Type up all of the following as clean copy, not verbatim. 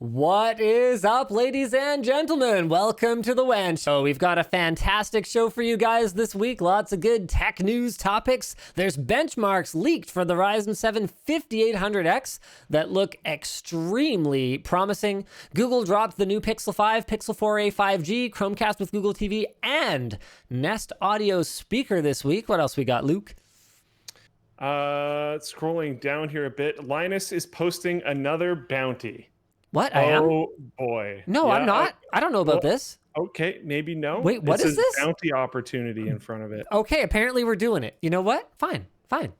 What is up, ladies and gentlemen? Welcome to the WAN Show. We've got a fantastic show for you guys this week. Lots of good tech news topics. There's benchmarks leaked for the Ryzen 7 5800X that look extremely promising. Google dropped the new Pixel 5, Pixel 4a 5G, Chromecast with Google TV, and Nest Audio speaker this week. What else we got, Luke? Scrolling down here a bit, Linus is posting another bounty. What? I am? Oh boy. No, yeah, I'm not. I don't know about this. Okay, maybe no. Wait, what is this? Bounty opportunity in front of it. Okay, apparently we're doing it. You know what? Fine.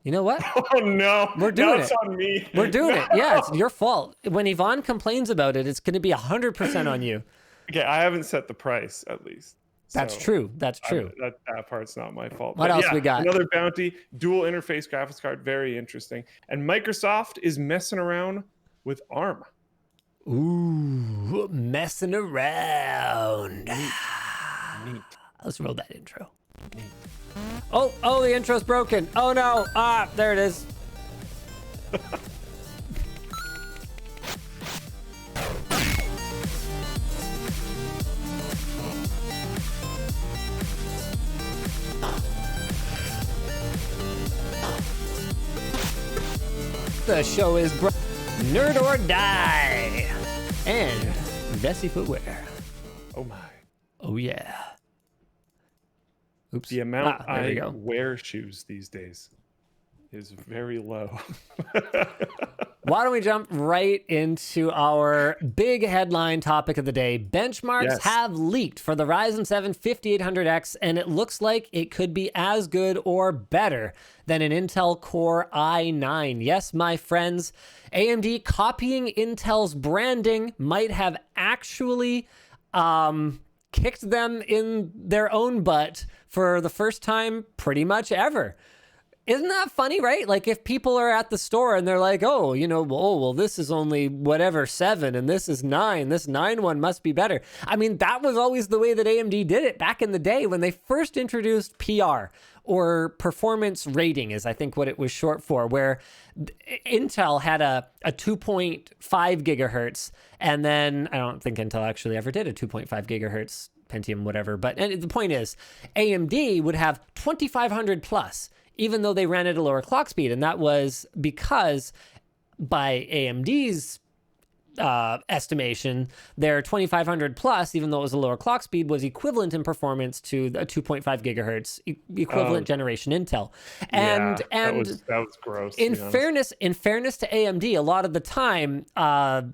You know what? Oh no. We're doing it. It's on me. We're doing it. Yeah, it's your fault. When Yvonne complains about it, it's going to be 100% on you. Okay, I haven't set the price at least. That's true. That's true. That part's not my fault. What else we got? Another bounty, dual interface graphics card, very interesting. And Microsoft is messing around with ARM. Ooh, messing around. Neat. Let's roll that intro. Neat. Oh, the intro's broken. Oh no. There it is. The show is Nerd or Die and Vessi Footwear. Oh my. Oh yeah. Oops. The amount I wear shoes these days is very low. Why don't we jump right into our big headline topic of the day? Benchmarks have leaked for the Ryzen 7 5800X, and it looks like it could be as good or better than an Intel Core i9. Yes, my friends, AMD copying Intel's branding might have actually kicked them in their own butt for the first time pretty much ever. Isn't that funny, right? Like if people are at the store and they're like, well, this is only whatever 7 and this is 9. This 9 one must be better. I mean, that was always the way that AMD did it back in the day when they first introduced PR, or performance rating is I think what it was short for, where Intel had a 2.5 gigahertz. And then I don't think Intel actually ever did a 2.5 gigahertz Pentium, whatever. But the point is AMD would have 2500 plus, even though they ran at a lower clock speed. And that was because by AMD's estimation, their 2500 plus, even though it was a lower clock speed, was equivalent in performance to a 2.5 gigahertz equivalent generation Intel. And that was gross. In fairness to AMD, a lot of the time,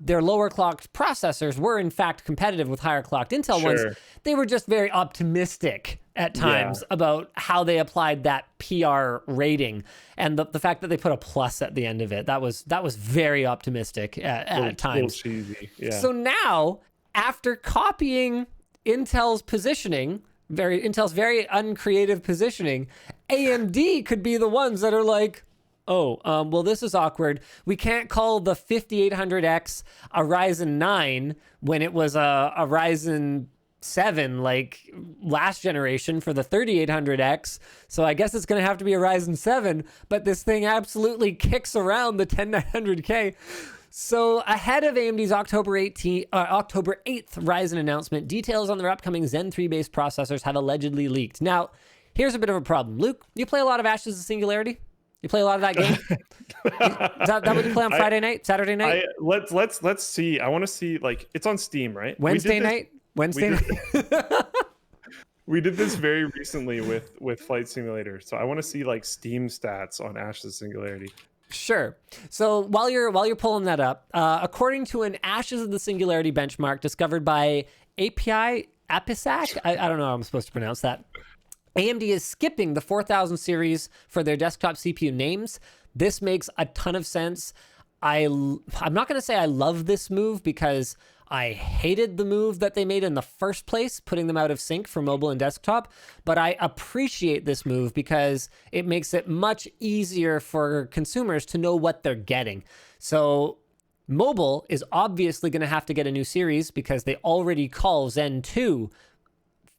their lower clocked processors were in fact competitive with higher clocked Intel ones. They were just very optimistic at times about how they applied that PR rating, and the fact that they put a plus at the end of it, that was very optimistic at times. Cheesy. Yeah. So now, after copying Intel's positioning, Intel's very uncreative positioning, AMD could be the ones that are like, well, this is awkward. We can't call the 5800X a Ryzen 9 when it was a Ryzen 7 like last generation for the 3800X. So I guess it's going to have to be a Ryzen 7, but this thing absolutely kicks around the 10900K. So ahead of AMD's October 8th Ryzen announcement, details on their upcoming Zen 3 based processors have allegedly leaked. Now, here's a bit of a problem. Luke, you play a lot of Ashes of Singularity? You play a lot of that game? Is that what you play on Friday night, Saturday night? Let's see. I want to see, like, it's on Steam, right? Wednesday night. We did this very recently with Flight Simulator, so I want to see like Steam stats on Ashes of Singularity. Sure. So while you're pulling that up, according to an Ashes of the Singularity benchmark discovered by API Apisac, I don't know how I'm supposed to pronounce that, AMD is skipping the 4000 series for their desktop CPU names. This makes a ton of sense. I'm not going to say I love this move because I hated the move that they made in the first place, putting them out of sync for mobile and desktop, but I appreciate this move because it makes it much easier for consumers to know what they're getting. So mobile is obviously going to have to get a new series because they already call Zen 2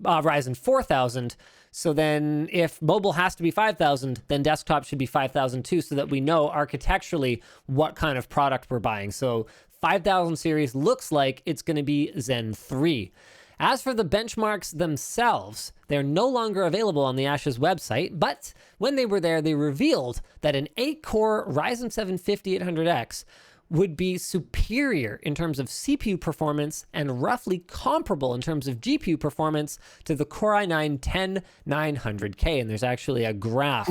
Ryzen 4000. So then if mobile has to be 5000, then desktop should be 5000 too, so that we know architecturally what kind of product we're buying. So 5000 series looks like it's going to be Zen 3. As for the benchmarks themselves, they're no longer available on the Ashes website, but when they were there, they revealed that an 8-core Ryzen 7 5800X would be superior in terms of CPU performance and roughly comparable in terms of GPU performance to the Core i9-10900K. And there's actually a graph.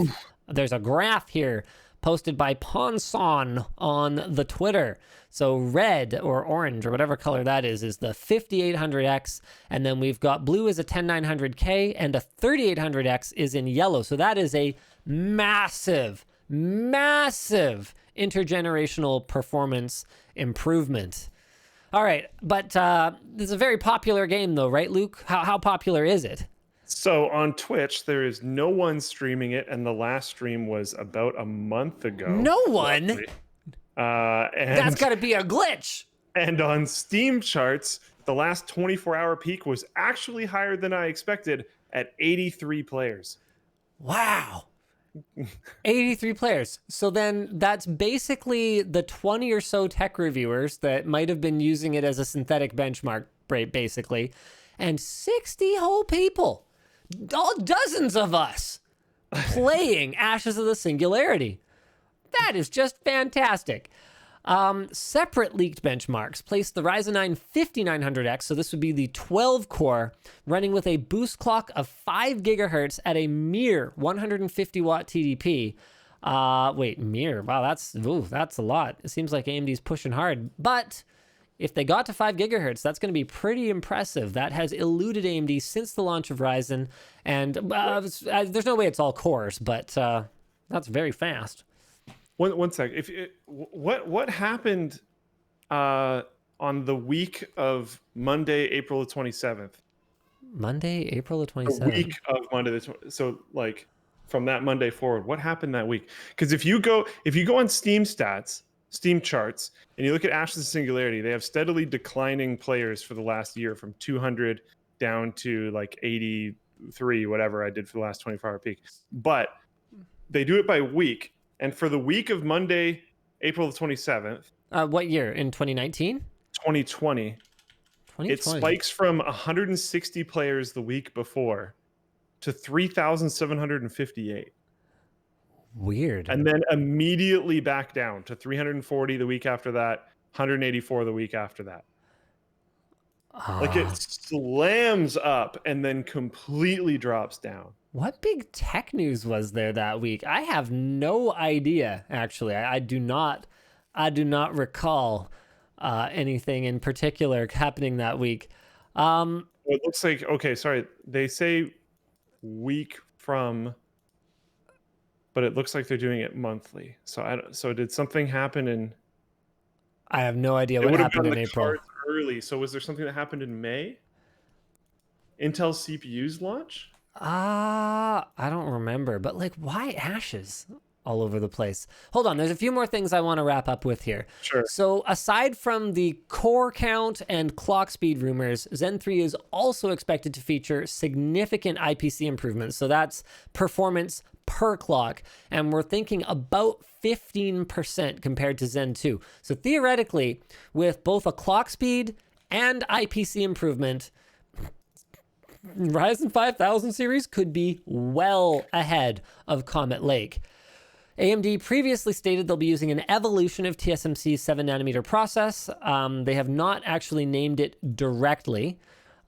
There's a graph here posted by Ponson on the Twitter. So red or orange or whatever color that is the 5800X. And then we've got blue is a 10900K and a 3800X is in yellow. So that is a massive intergenerational performance improvement. All right, but this is a very popular game though, right, Luke? How popular is it? So on Twitch, there is no one streaming it, and the last stream was about a month ago. No one? And that's got to be a glitch. And on Steam charts, the last 24-hour peak was actually higher than I expected at 83 players. Wow. 83 players. So then that's basically the 20 or so tech reviewers that might have been using it as a synthetic benchmark, basically, and 60 whole people, all dozens of us, playing Ashes of the Singularity. That is just fantastic. Separate leaked benchmarks place the Ryzen 9 5900X, so this would be the 12-core, running with a boost clock of 5 gigahertz at a mere 150 watt TDP. Mere? Wow, that's a lot. It seems like AMD's pushing hard, but if they got to 5 gigahertz, that's going to be pretty impressive. That has eluded AMD since the launch of Ryzen, and there's no way it's all cores, but that's very fast. One sec. What happened on the week of Monday, April the 27th? Monday, April the 27th. The week of Monday the 20th. So like from that Monday forward, what happened that week? Because if you go on Steam stats, Steam charts, and you look at Ashes of Singularity, they have steadily declining players for the last year, from 200 down to like 83, whatever I did for the last 24-hour peak. But they do it by week. And for the week of Monday, April the 27th. What year? In 2019? 2020. It spikes from 160 players the week before to 3,758. Weird. And then immediately back down to 340 the week after that, 184 the week after that. Like it slams up and then completely drops down. What big tech news was there that week? I have no idea, actually. I do not recall anything in particular happening that week. It looks like, okay, sorry. They say week from, but it looks like they're doing it monthly. So did something happen in? I have no idea what happened in April. Early. So was there something that happened in May? Intel CPUs launch? I don't remember, but like, why Ashes all over the place? Hold on, there's a few more things I want to wrap up with here. Sure. So aside from the core count and clock speed rumors, Zen 3 is also expected to feature significant IPC improvements. So that's performance per clock, and we're thinking about 15% compared to Zen 2. So theoretically, with both a clock speed and IPC improvement, Ryzen 5000 series could be well ahead of Comet Lake. AMD previously stated they'll be using an evolution of TSMC's 7nm process. They have not actually named it directly.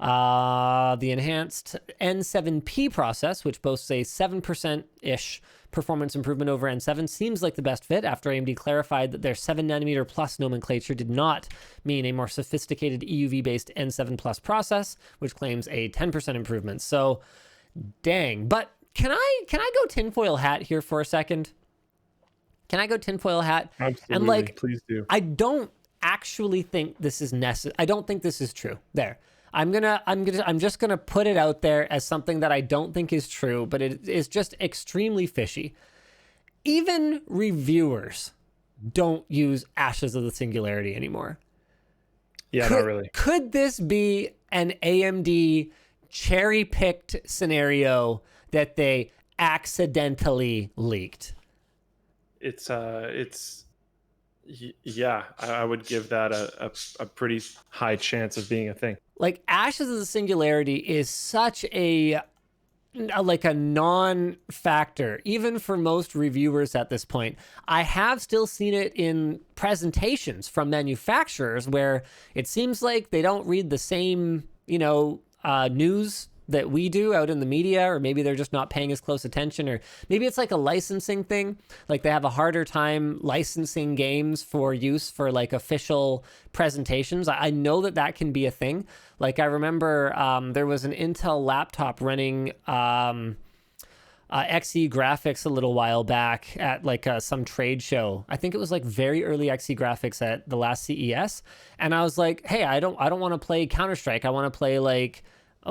The enhanced N7P process, which boasts a 7%-ish performance improvement over N7, seems like the best fit after AMD clarified that their 7nm plus nomenclature did not mean a more sophisticated EUV-based N7 plus process, which claims a 10% improvement. So, dang. But can I go tinfoil hat here for a second? Can I go tinfoil hat? Absolutely. And like, please do. I don't actually think this is necessary. I don't think this is true. There. I'm just gonna put it out there as something that I don't think is true, but it is just extremely fishy. Even reviewers don't use Ashes of the Singularity anymore. Yeah, not really. Could this be an AMD cherry-picked scenario that they accidentally leaked? It's Yeah, I would give that a pretty high chance of being a thing. Like Ashes of the Singularity is such like a non-factor, even for most reviewers at this point. I have still seen it in presentations from manufacturers where it seems like they don't read the same, news that we do out in the media, or maybe they're just not paying as close attention, or maybe it's like a licensing thing. Like they have a harder time licensing games for use for like official presentations. I know that can be a thing. Like I remember there was an Intel laptop running XE graphics a little while back at like some trade show. I think it was like very early XE graphics at the last CES, and I was like, hey, I don't want to play Counter-Strike. I want to play like,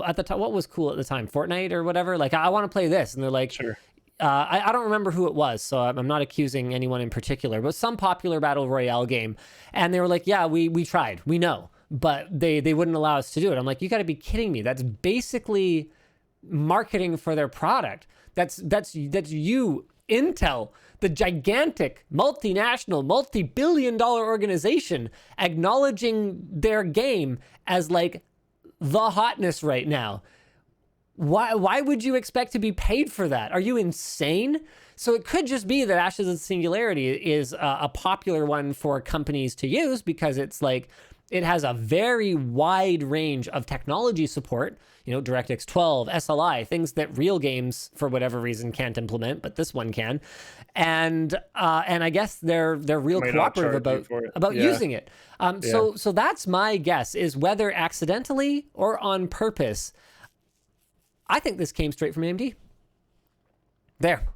at the time, what was cool at the time? Fortnite or whatever? Like, I want to play this. And they're like, sure. I don't remember who it was, so I'm not accusing anyone in particular, but some popular battle royale game. And they were like, yeah, we tried. We know. But they wouldn't allow us to do it. I'm like, you got to be kidding me. That's basically marketing for their product. That's you, Intel, the gigantic, multinational, multi-billion-dollar organization, acknowledging their game as like the hotness right now. Why would you expect to be paid for that? Are you insane? So it could just be that Ashes of the Singularity is a popular one for companies to use because it's like, it has a very wide range of technology support, DirectX 12, SLI, things that real games, for whatever reason, can't implement, but this one can. And I guess they're real cooperative about using it. So that's my guess, is whether accidentally or on purpose, I think this came straight from AMD. There.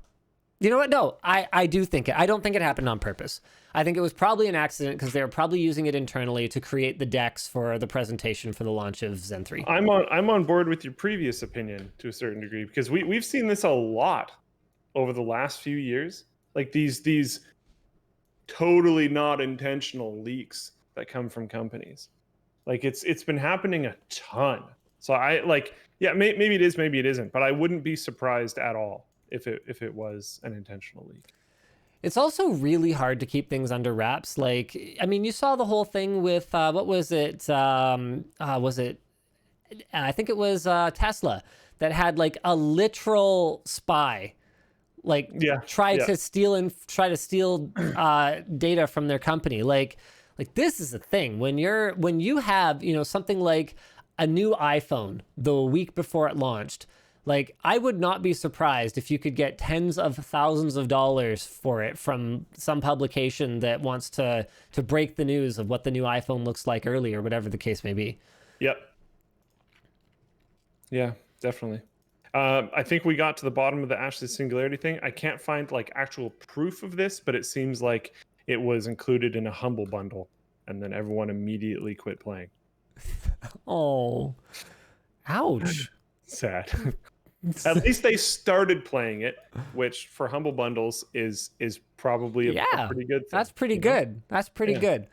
You know what? No, I do think it. I don't think it happened on purpose. I think it was probably an accident because they were probably using it internally to create the decks for the presentation for the launch of Zen 3. I'm on board with your previous opinion to a certain degree, because we've seen this a lot over the last few years. Like these totally not intentional leaks that come from companies. Like it's been happening a ton. So maybe it is, maybe it isn't, but I wouldn't be surprised at all if it was an intentional leak. It's also really hard to keep things under wraps. Like, I mean, you saw the whole thing with, what was it? I think it was Tesla that had like a literal spy, like try to steal data from their company. Like this is a thing when you have, something like a new iPhone the week before it launched. Like, I would not be surprised if you could get tens of thousands of dollars for it from some publication that wants to break the news of what the new iPhone looks like early, or whatever the case may be. Yep. Yeah, definitely. I think we got to the bottom of the Ashes of Singularity thing. I can't find like actual proof of this, but it seems like it was included in a Humble bundle, and then everyone immediately quit playing. Oh, ouch. Sad. At least they started playing it, which for Humble bundles is probably a pretty good thing. That's pretty good. That's pretty good.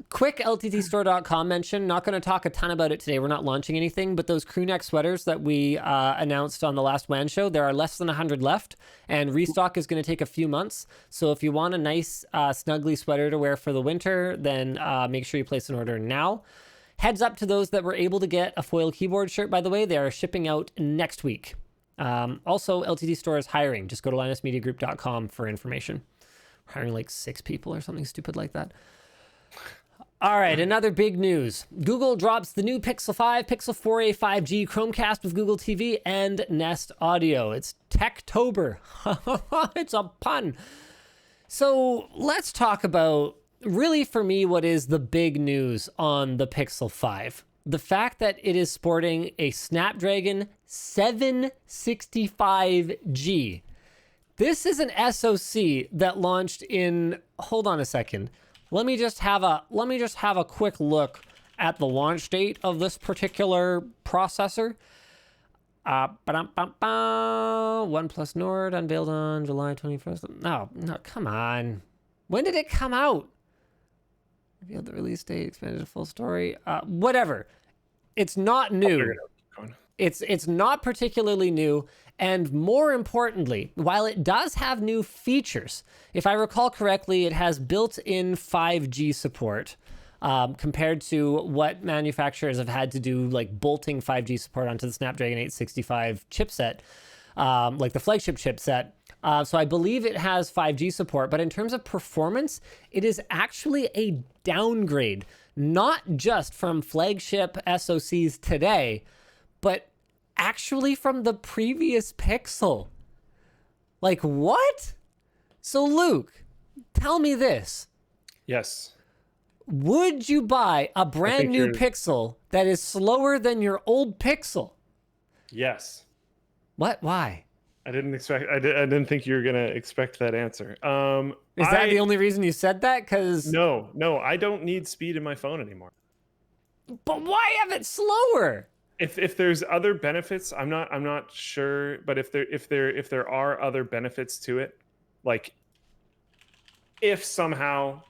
Quick LTTstore.com mention. Not going to talk a ton about it today. We're not launching anything, but those crew neck sweaters that we announced on the last WAN show, there are less than 100 left, and restock is going to take a few months. So if you want a nice snuggly sweater to wear for the winter, then make sure you place an order now. Heads up to those that were able to get a foil keyboard shirt, by the way. They are shipping out next week. Also, LTT Store is hiring. Just go to linusmediagroup.com for information. We're hiring like 6 people or something stupid like that. All right, another big news. Google drops the new Pixel 5, Pixel 4a 5G, Chromecast with Google TV, and Nest Audio. It's Techtober. It's a pun. So let's talk about, really for me, what is the big news on the Pixel 5. The fact that it is sporting a Snapdragon 765G. This is an SoC that launched in, hold on a second. Let me just have a quick look at the launch date of this particular processor. OnePlus Nord unveiled on July 21st. No, come on. When did it come out? Revealed the release date, expanded to full story. Whatever. It's not new. It's not particularly new, and more importantly, while it does have new features, if I recall correctly, it has built-in 5G support. Compared to what manufacturers have had to do, like bolting 5G support onto the Snapdragon 865 chipset, like the flagship chipset. So I believe it has 5G support, but in terms of performance, it is actually a downgrade, not just from flagship SoCs today, but actually from the previous Pixel. Like, what? So Luke, tell me this. Yes. Would you buy a brand new Pixel that is slower than your old Pixel? Yes. What? Why? I didn't think you were gonna expect that answer. Is that the only reason you said that? Because no, I don't need speed in my phone anymore. But why have it slower? If there's other benefits, I'm not sure. But if there are other benefits to it, like if somehow.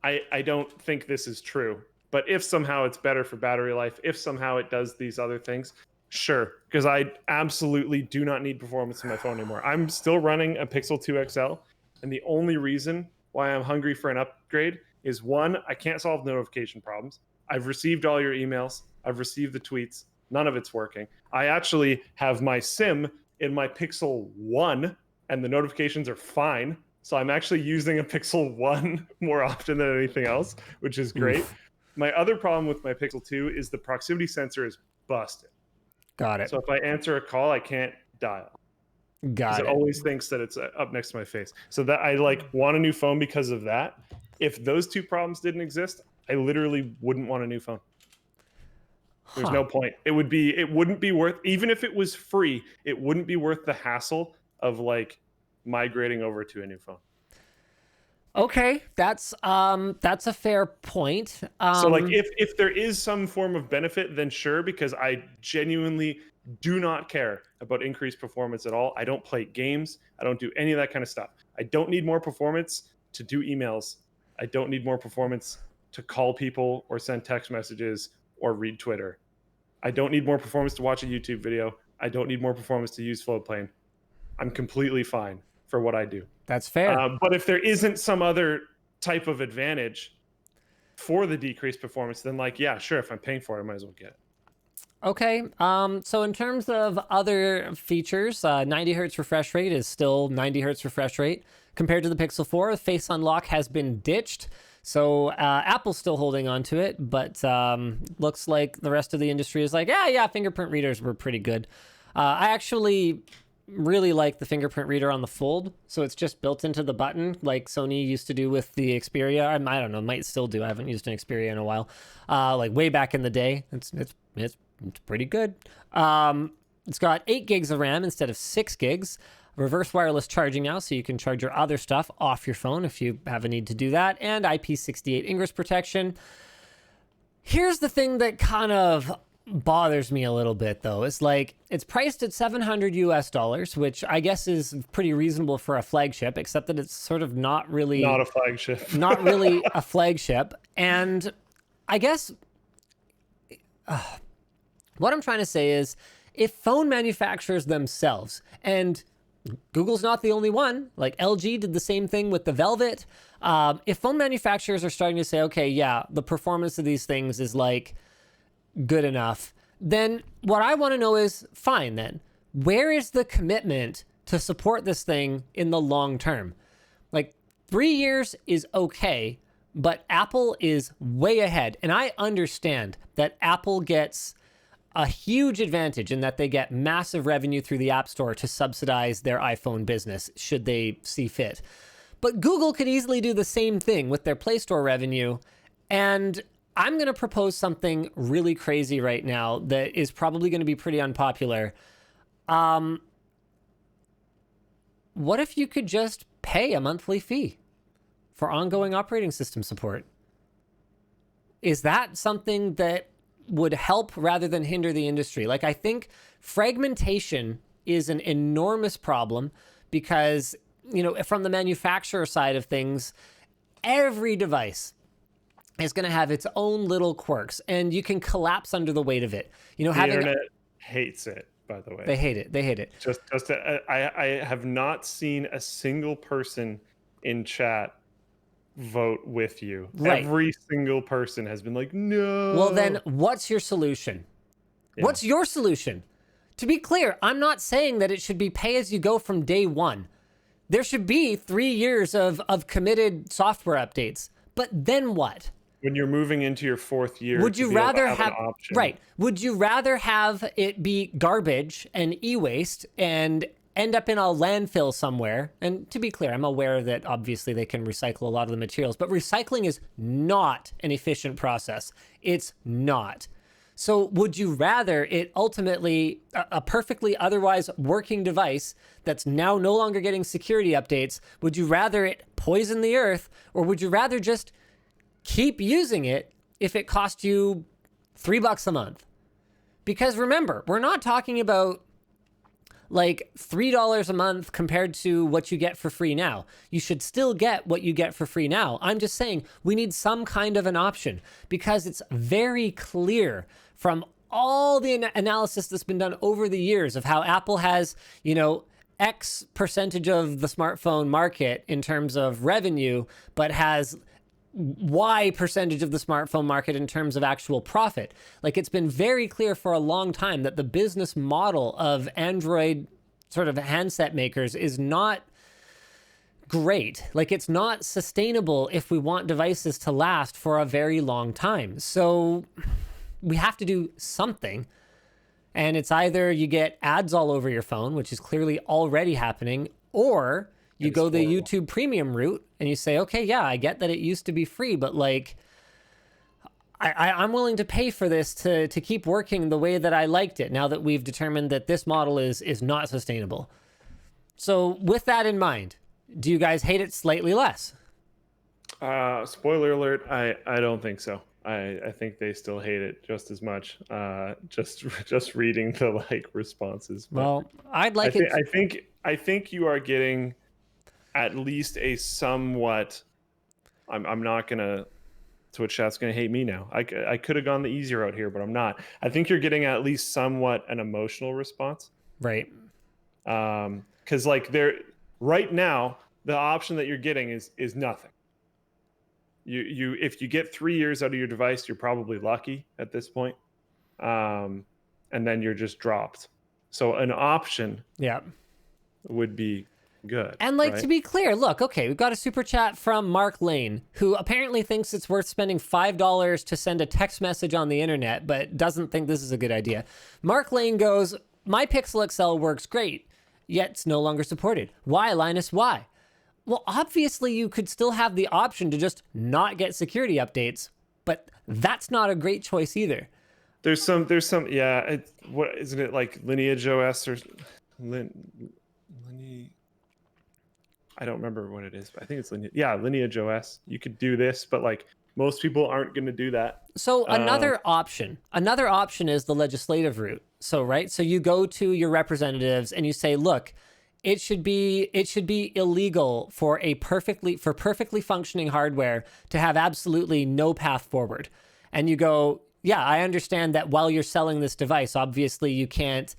I don't think this is true, but if somehow it's better for battery life, if somehow it does these other things, sure, because I absolutely do not need performance in my phone anymore. I'm still running a Pixel 2 XL, and the only reason why I'm hungry for an upgrade is, one, I can't solve notification problems. I've received all your emails. I've received the tweets. None of it's working. I actually have my SIM in my Pixel 1, and the notifications are fine. So I'm actually using a Pixel 1 more often than anything else, which is great. Oof. My other problem with my Pixel 2 is the proximity sensor is busted. Got it. So if I answer a call, I can't dial. Got it. It always thinks that it's up next to my face. So that I want a new phone because of that. If those two problems didn't exist, I literally wouldn't want a new phone. There's no point. It wouldn't be worth, even if it was free, it wouldn't be worth the hassle of migrating over to a new phone. Okay, that's a fair point. So if there is some form of benefit, then sure, because I genuinely do not care about increased performance at all. I don't play games. I don't do any of that kind of stuff. I don't need more performance to do emails. I don't need more performance to call people or send text messages or read Twitter. I don't need more performance to watch a YouTube video. I don't need more performance to use Floatplane. I'm completely fine for what I do. That's fair. But if there isn't some other type of advantage for the decreased performance, then yeah, sure, if I'm paying for it, I might as well get it. Okay. So in terms of other features, 90 hertz refresh rate is still 90 hertz refresh rate. Compared to the Pixel 4, Face Unlock has been ditched. So Apple's still holding on to it, but looks like the rest of the industry is like, yeah, fingerprint readers were pretty good. I actually really like the fingerprint reader on the Fold, so it's just built into the button like Sony used to do with the Xperia. I don't know, might still do. I haven't used an Xperia in a while. Like way back in the day. It's pretty good. It's got 8 gigs of RAM instead of 6 gigs. Reverse wireless charging now, so you can charge your other stuff off your phone if you have a need to do that, and IP68 ingress protection. Here's the thing that kind of bothers me a little bit, though. It's it's priced at $700 US, which I guess is pretty reasonable for a flagship, except that it's sort of not really a flagship. Not really a flagship. And I guess what I'm trying to say is, if phone manufacturers themselves, and Google's not the only one, like LG did the same thing with the Velvet. If phone manufacturers are starting to say, okay, yeah, the performance of these things is good enough, then what I want to know is, fine then, where is the commitment to support this thing in the long term? 3 years is okay, but Apple is way ahead. And I understand that Apple gets a huge advantage in that they get massive revenue through the App Store to subsidize their iPhone business, should they see fit. But Google could easily do the same thing with their Play Store revenue. And I'm going to propose something really crazy right now that is probably going to be pretty unpopular. What if you could just pay a monthly fee for ongoing operating system support? Is that something that would help rather than hinder the industry? I think fragmentation is an enormous problem because, from the manufacturer side of things, every device is going to have its own little quirks, and you can collapse under the weight of it. The internet hates it, by the way. They hate it. They hate it. I have not seen a single person in chat vote with you. Right. Every single person has been like, no. Well, then what's your solution? Yeah. What's your solution? To be clear, I'm not saying that it should be pay as you go from day one. There should be 3 years of committed software updates. But then what? When you're moving into your 4th year, would you rather have an option? Right? Would you rather have it be garbage and e-waste and end up in a landfill somewhere? And to be clear, I'm aware that obviously they can recycle a lot of the materials, but recycling is not an efficient process. It's not. So would you rather it ultimately, a perfectly otherwise working device that's now no longer getting security updates, would you rather it poison the earth, or would you rather just keep using it if it cost you $3 a month? Because remember, we're not talking about like $3 a month compared to what you get for free now. You should still get what you get for free now. I'm just saying we need some kind of an option, because it's very clear from all the analysis that's been done over the years of how Apple has, you know, X percentage of the smartphone market in terms of revenue, but has Y percentage of the smartphone market in terms of actual profit. Like, it's been very clear for a long time that the business model of Android sort of handset makers is not great. Like, it's not sustainable if we want devices to last for a very long time. So we have to do something. And it's either you get ads all over your phone, which is clearly already happening, or you go the YouTube Premium route and you say, okay, yeah, I get that it used to be free, but like, I'm willing to pay for this to keep working the way that I liked it, now that we've determined that this model is not sustainable. So with that in mind, do you guys hate it slightly less? Spoiler alert, I don't think so. I think they still hate it just as much. Just reading the like responses. But well, I'd like it. I think you are getting at least a somewhat. I'm not gonna. Twitch chat's gonna hate me now. I could have gone the easier route here, but I'm not. I think you're getting at least somewhat an emotional response. Right. Because like right now, the option that you're getting is nothing. You if you get 3 years out of your device, you're probably lucky at this point. And then you're just dropped. So an option would be good. And like, right? to be clear, look, okay, we've got a super chat from Mark Lane, who apparently thinks it's worth spending $5 to send a text message on the internet, but doesn't think this is a good idea. Mark Lane goes, my Pixel XL works great, yet it's no longer supported. Why, Linus, why? Well, obviously you could still have the option to just not get security updates, but that's not a great choice either. There's some, yeah. What isn't it like Lineage OS or I don't remember what it is, but I think it's Lineage. Yeah, Lineage OS. You could do this, but like most people aren't going to do that. So another option is the legislative route. So, right. So you go to your representatives and you say, look, it should be illegal for perfectly functioning hardware to have absolutely no path forward. And you go, yeah, I understand that while you're selling this device, obviously you can't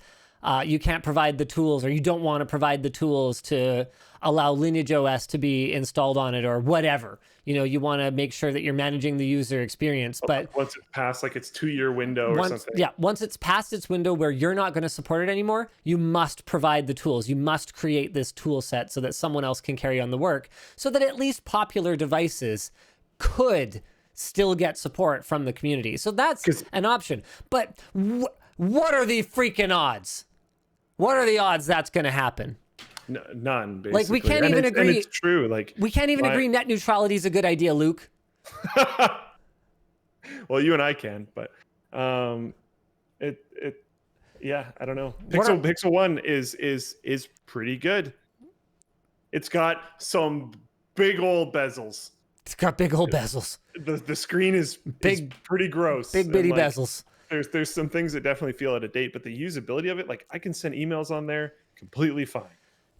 provide the tools, or you don't want to provide the tools to allow Lineage OS to be installed on it or whatever. You know, you want to make sure that you're managing the user experience. But once it's past like its 2-year window or something. Yeah, once it's past its window where you're not going to support it anymore, you must provide the tools. You must create this tool set so that someone else can carry on the work, so that at least popular devices could still get support from the community. So that's an option. But what are the freaking odds? What are the odds that's going to happen? None, basically. Like, we can't even agree. And it's true. Like, we can't even agree net neutrality is a good idea, Luke. Well, you and I can, but yeah, I don't know. Pixel 1 is pretty good. It's got some big old bezels. It's got big old bezels. The screen is pretty gross. Big bitty bezels. There's some things that definitely feel out of date, but the usability of it, like I can send emails on there completely fine.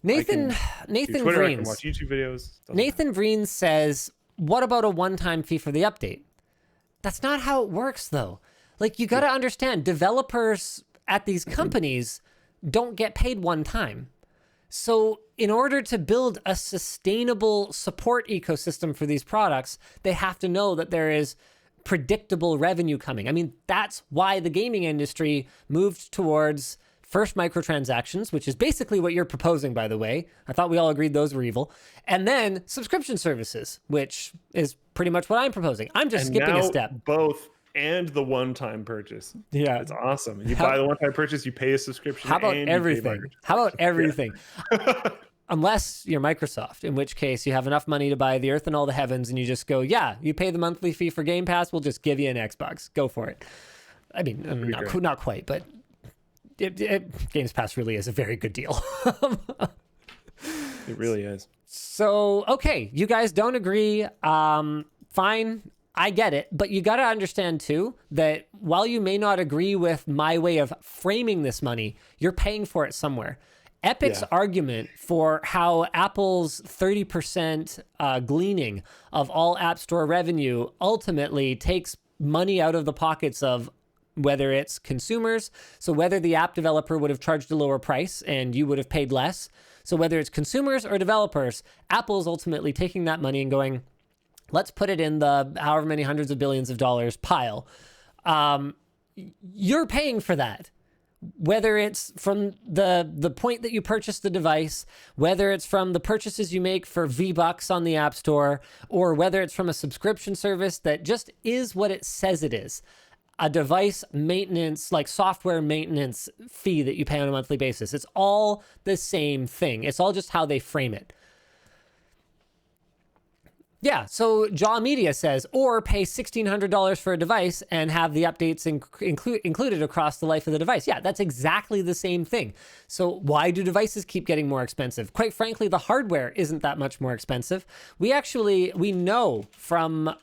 Nathan Twitter, I can Vreens. watch YouTube videos. Nathan Vreens says, what about a one-time fee for the update? That's not how it works, though. Like, you got to understand, developers at these companies don't get paid one time. So in order to build a sustainable support ecosystem for these products, they have to know that there is predictable revenue coming. I mean, that's why the gaming industry moved towards first microtransactions, which is basically what you're proposing, by the way. I thought we all agreed those were evil. And then subscription services, which is pretty much what I'm proposing. I'm just skipping a step. Both and the one-time purchase. Yeah. It's awesome. You buy the one-time purchase, you pay a subscription. How about everything? How about everything? Unless you're Microsoft, in which case you have enough money to buy the earth and all the heavens, and you just go, yeah, you pay the monthly fee for Game Pass, we'll just give you an Xbox. Go for it. I mean, not quite, but Games Pass really is a very good deal. It really is. So, okay, you guys don't agree. Fine. I get it, but you got to understand too that while you may not agree with my way of framing this money, you're paying for it somewhere. Epic's argument for how Apple's 30% gleaning of all App Store revenue ultimately takes money out of the pockets of whether it's consumers, so whether the app developer would have charged a lower price and you would have paid less. So whether it's consumers or developers, Apple's ultimately taking that money and going, let's put it in the however many hundreds of billions of dollars pile. You're paying for that. Whether it's from the point that you purchased the device, whether it's from the purchases you make for V-Bucks on the App Store, or whether it's from a subscription service that just is what it says it is. A device maintenance, like software maintenance fee that you pay on a monthly basis. It's all the same thing. It's all just how they frame it. Yeah, so Jaw Media says, or pay $1,600 for a device and have the updates included across the life of the device. Yeah, that's exactly the same thing. So why do devices keep getting more expensive? Quite frankly, the hardware isn't that much more expensive. We know from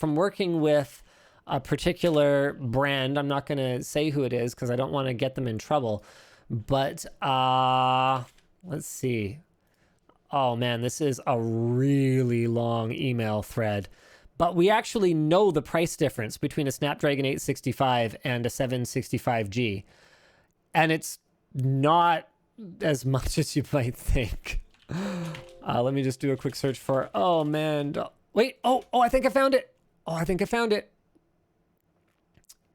working with a particular brand, I'm not going to say who it is because I don't want to get them in trouble, but let's see. Oh man, this is a really long email thread. But we actually know the price difference between a Snapdragon 865 and a 765G. And it's not as much as you might think. Let me just do a quick search for, oh man. Wait, I think I found it.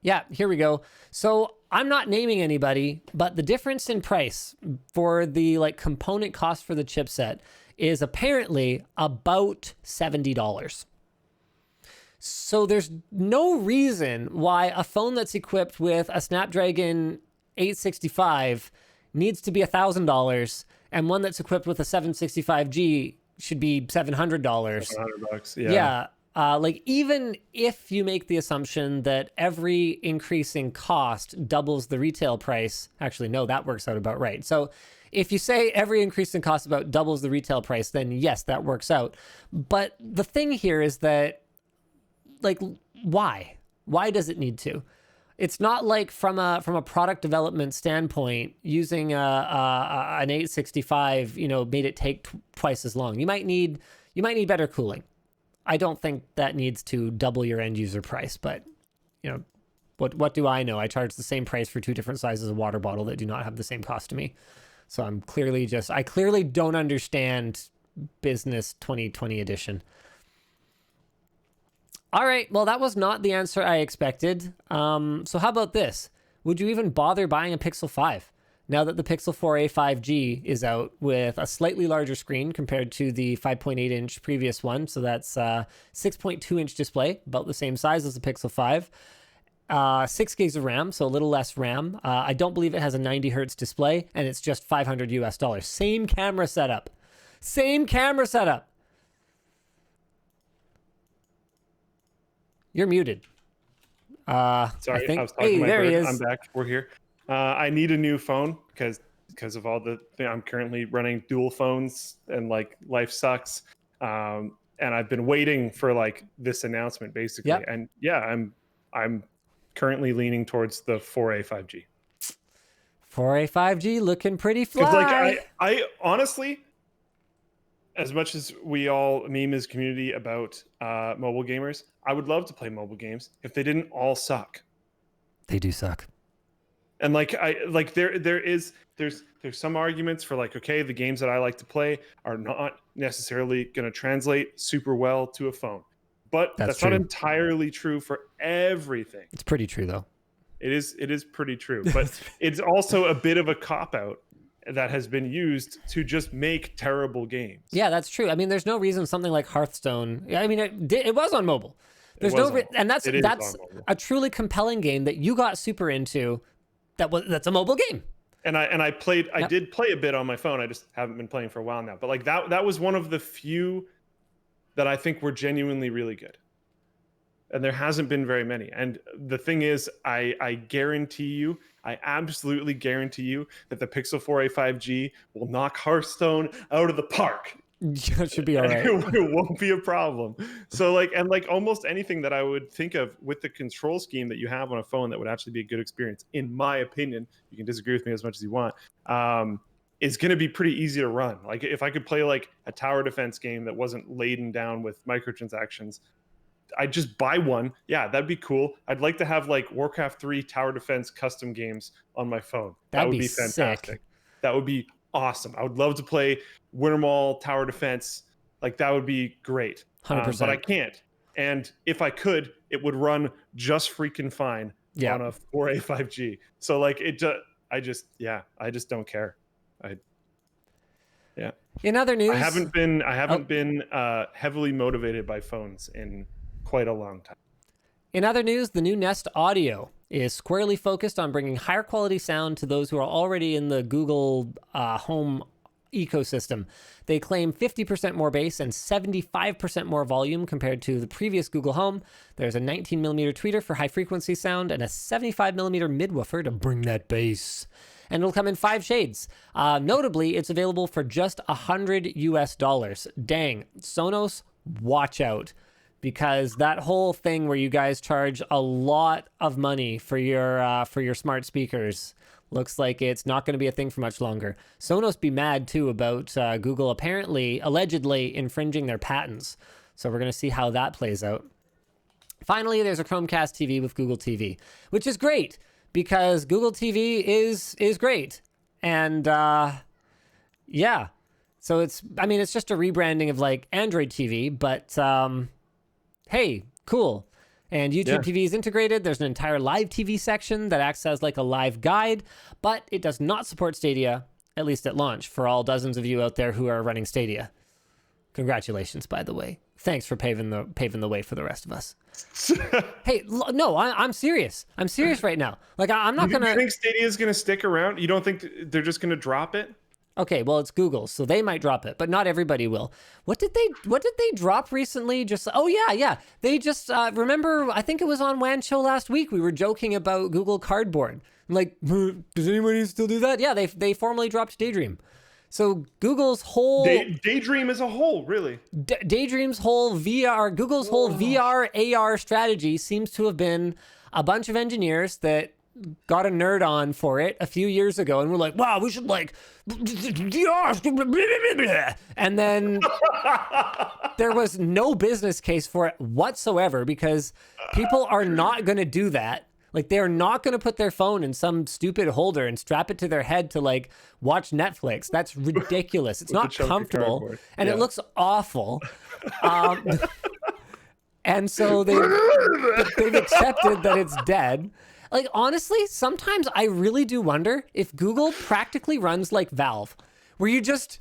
Yeah, here we go. So I'm not naming anybody, but the difference in price for the component cost for the chipset is apparently about $70. So there's no reason why a phone that's equipped with a Snapdragon 865 needs to be $1,000 and one that's equipped with a 765G should be $700. $700, yeah. Yeah. Even if you make the assumption that every increase in cost doubles the retail price, actually, no, that works out about right. So if you say every increase in cost about doubles the retail price, then yes, that works out. But the thing here is that, why? Why does it need to? It's not like from a product development standpoint, using an 865, made it take twice as long. You might need better cooling. I don't think that needs to double your end user price, but what do I know? I charge the same price for two different sizes of water bottle that do not have the same cost to me. So I clearly don't understand business 2020 edition. All right, well, that was not the answer I expected. So how about this? Would you even bother buying a Pixel 5? Now that the Pixel 4a 5G is out with a slightly larger screen compared to the 5.8-inch previous one, so that's 6.2-inch display, about the same size as the Pixel 5. 6 gigs of RAM, so a little less RAM. I don't believe it has a 90 hertz display, and it's just $500 US. Same camera setup. You're muted. Sorry, I was talking to my bird. I'm back. We're here. I need a new phone because of all I'm currently running dual phones and life sucks. And I've been waiting for this announcement basically. Yep. And yeah, I'm currently leaning towards the 4a 5G. 4a 5G looking pretty fly. I honestly, as much as we all meme as community about mobile gamers, I would love to play mobile games if they didn't all suck. They do suck. And like there's some arguments for like, okay, the games that I like to play are not necessarily going to translate super well to a phone. But that's not entirely true for everything. It's pretty true though. It is pretty true, but it's also a bit of a cop-out that has been used to just make terrible games. Yeah, that's true. I mean, there's no reason something like Hearthstone. I mean, it was on mobile. There's and that's a truly compelling game that you got super into. That's a mobile game. And I did play a bit on my phone. I just haven't been playing for a while now. But like that was one of the few that I think were genuinely really good. And there hasn't been very many. And the thing is, I guarantee you, I absolutely guarantee you that the Pixel 4a 5G will knock Hearthstone out of the park. It should be all right. It won't be a problem. So like almost anything that I would think of with the control scheme that you have on a phone that would actually be a good experience, in my opinion, you can disagree with me as much as you want, is going to be pretty easy to run. Like if I could play like a tower defense game that wasn't laden down with microtransactions, I'd just buy one. Yeah, that'd be cool. I'd like to have like Warcraft 3 tower defense custom games on my phone. That would be fantastic. Sick. That would be awesome. I would love to play Wintermall tower defense. Like that would be great. 100%. But I can't. And if I could, it would run just freaking fine on a 4A 5G. So like I just don't care. In other news, I haven't been heavily motivated by phones in quite a long time. In other news, the new Nest Audio is squarely focused on bringing higher quality sound to those who are already in the Google Home ecosystem. They claim 50% more bass and 75% more volume compared to the previous Google Home. There's a 19mm tweeter for high frequency sound and a 75mm midwoofer to bring that bass. And it'll come in 5 shades. Notably, it's available for just $100 US. Dang, Sonos, watch out. Because that whole thing where you guys charge a lot of money for your smart speakers looks like it's not going to be a thing for much longer. Sonos be mad too about Google allegedly infringing their patents. So we're going to see how that plays out. Finally, there's a Chromecast TV with Google TV, which is great because Google TV is great. And yeah, so it's just a rebranding of like Android TV, but hey, cool. And YouTube TV is integrated. There's an entire live TV section that acts as like a live guide, but it does not support Stadia, at least at launch, for all dozens of you out there who are running Stadia. Congratulations, by the way. Thanks for paving the way for the rest of us. Hey, no, I'm serious. I'm serious right now. Like, I'm not going to... You think Stadia is going to stick around? You don't think they're just going to drop it? Okay, well, it's Google, so they might drop it, but not everybody will. What did they drop recently? They just remember, I think it was on WAN Show last week, we were joking about Google Cardboard. Like, does anybody still do that? Yeah, they formally dropped Daydream. So Google's whole Daydream as a whole, really. Daydream's whole VR, Google's whole VR AR strategy seems to have been a bunch of engineers that got a nerd on for it a few years ago, and we're like, wow, we should like VR, and then there was no business case for it whatsoever because people are not going to do that. Like, they're not going to put their phone in some stupid holder and strap it to their head to like watch Netflix. That's ridiculous. It's not comfortable, and it looks awful. And so they've accepted that it's dead. Like, honestly, sometimes I really do wonder if Google practically runs like Valve, where you just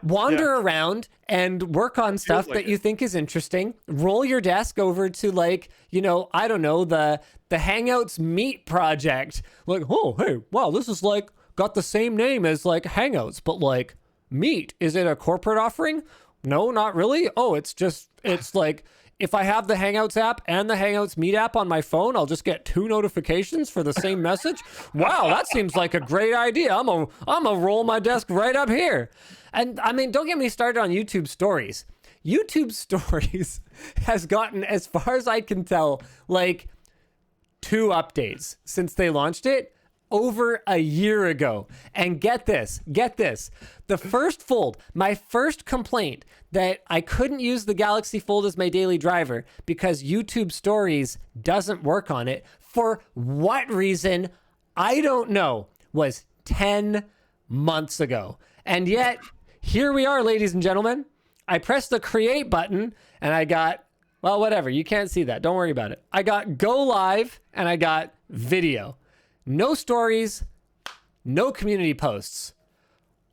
wander around and work on stuff that you think is interesting, roll your desk over to like, I don't know, the Hangouts Meet project. Like, oh, hey, wow, this is like got the same name as like Hangouts, but like Meet. Is it a corporate offering? No, not really. Oh, it's like, if I have the Hangouts app and the Hangouts Meet app on my phone, I'll just get 2 notifications for the same message. Wow, that seems like a great idea. I'm gonna roll my desk right up here. And I mean, don't get me started on YouTube Stories. YouTube Stories has gotten, as far as I can tell, like 2 updates since they launched it over a year ago. And get this, the first Fold, my first complaint that I couldn't use the Galaxy Fold as my daily driver because YouTube Stories doesn't work on it. For what reason? I don't know was 10 months ago. And yet, here we are, ladies and gentlemen. I pressed the create button and I got, well, whatever. You can't see that. Don't worry about it. I got go live and I got video. No stories, no community posts.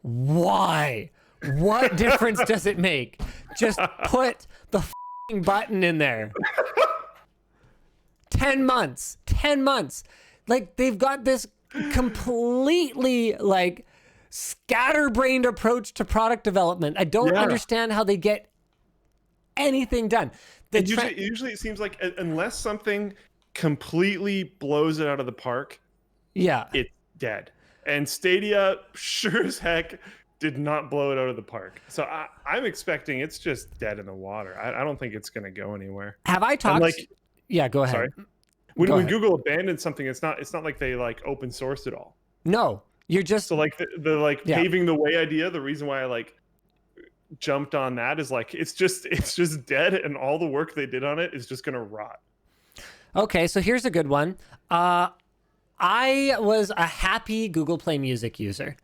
Why? What difference does it make? Just put the f***ing button in there. 10 months. 10 months. Like, they've got this completely, like, scatterbrained approach to product development. I don't understand how they get anything done. Usually it seems like unless something completely blows it out of the park, it's dead. And Stadia sure as heck did not blow it out of the park. So I'm expecting it's just dead in the water. I don't think it's going to go anywhere. Have I talked? Go ahead. Sorry. When Google abandoned something, it's not like they like open sourced it all. No, you're just so like the paving the way idea. The reason why I like jumped on that is like it's just dead, and all the work they did on it is just going to rot. Okay, so here's a good one. I was a happy Google Play Music user.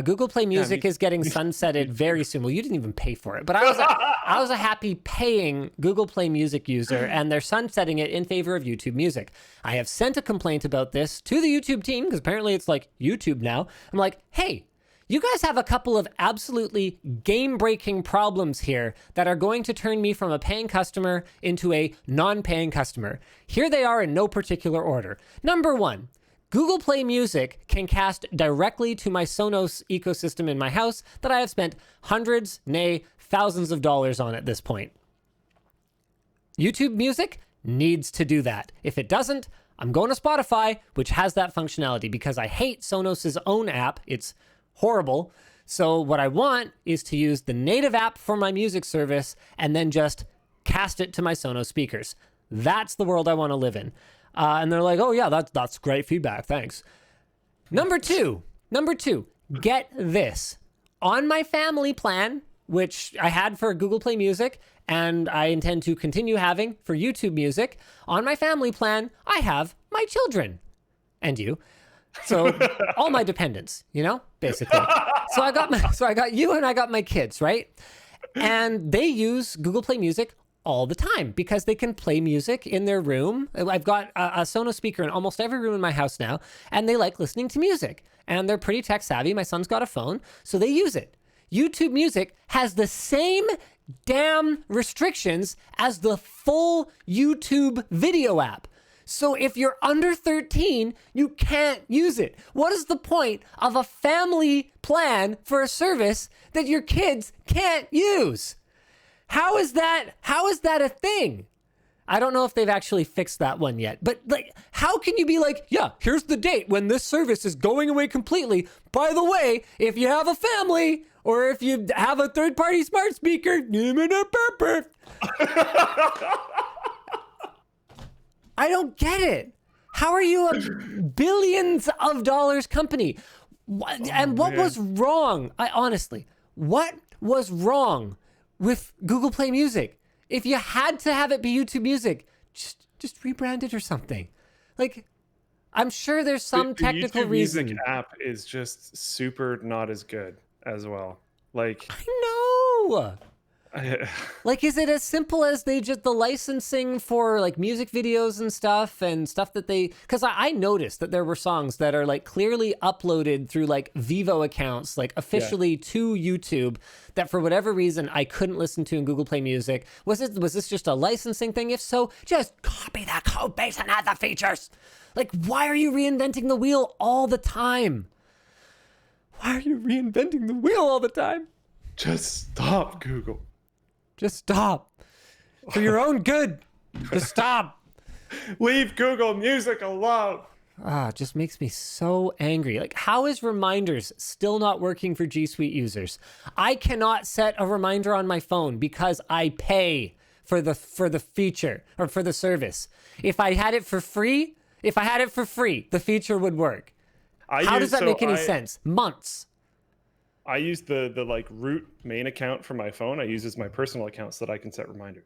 Google Play Music is getting sunsetted very soon. Well, you didn't even pay for it, but I was a happy paying Google Play Music user, and they're sunsetting it in favor of YouTube Music. I have sent a complaint about this to the YouTube team because apparently it's like YouTube now. I'm like, hey, you guys have a couple of absolutely game-breaking problems here that are going to turn me from a paying customer into a non-paying customer. Here they are in no particular order. Number one, Google Play Music can cast directly to my Sonos ecosystem in my house that I have spent hundreds, nay, thousands of dollars on at this point. YouTube Music needs to do that. If it doesn't, I'm going to Spotify, which has that functionality, because I hate Sonos's own app. It's horrible. So what I want is to use the native app for my music service and then just cast it to my Sonos speakers. That's the world I want to live in. And they're like, oh yeah, that's great feedback. Thanks. Number two, get this. On my family plan, which I had for Google Play Music, and I intend to continue having for YouTube Music, on my family plan, I have my children and you. So all my dependents, basically. So I got you and I got my kids, right? And they use Google Play Music all the time because they can play music in their room. I've got a Sonos speaker in almost every room in my house now, and they like listening to music. And they're pretty tech savvy. My son's got a phone, so they use it. YouTube Music has the same damn restrictions as the full YouTube video app. So if you're under 13, you can't use it. What is the point of a family plan for a service that your kids can't use? How is that a thing? I don't know if they've actually fixed that one yet, but like, how can you be like, yeah, here's the date when this service is going away completely. By the way, if you have a family or if you have a third-party smart speaker, I don't get it. How are you a billions of dollars company? What was wrong? What was wrong with Google Play Music? If you had to have it be YouTube Music, just rebrand it or something. Like, I'm sure there's some technical reason. The YouTube Music app is just super not as good as well. Like, I know. Like, is it as simple as the licensing for like music videos and stuff that they, because I noticed that there were songs that are like clearly uploaded through like Vivo accounts, like officially to YouTube, that for whatever reason I couldn't listen to in Google Play Music. Was this just a licensing thing? If so, just copy that code base and add the features. Like, why are you reinventing the wheel all the time? Just stop, Google. Just stop. For your own good. Just stop. Leave Google Music alone. It just makes me so angry. Like, how is reminders still not working for G Suite users? I cannot set a reminder on my phone because I pay for the feature or for the service. If I had it for free, the feature would work. How does that make any sense? Months. I use the like root main account for my phone. I use as my personal account so that I can set reminders.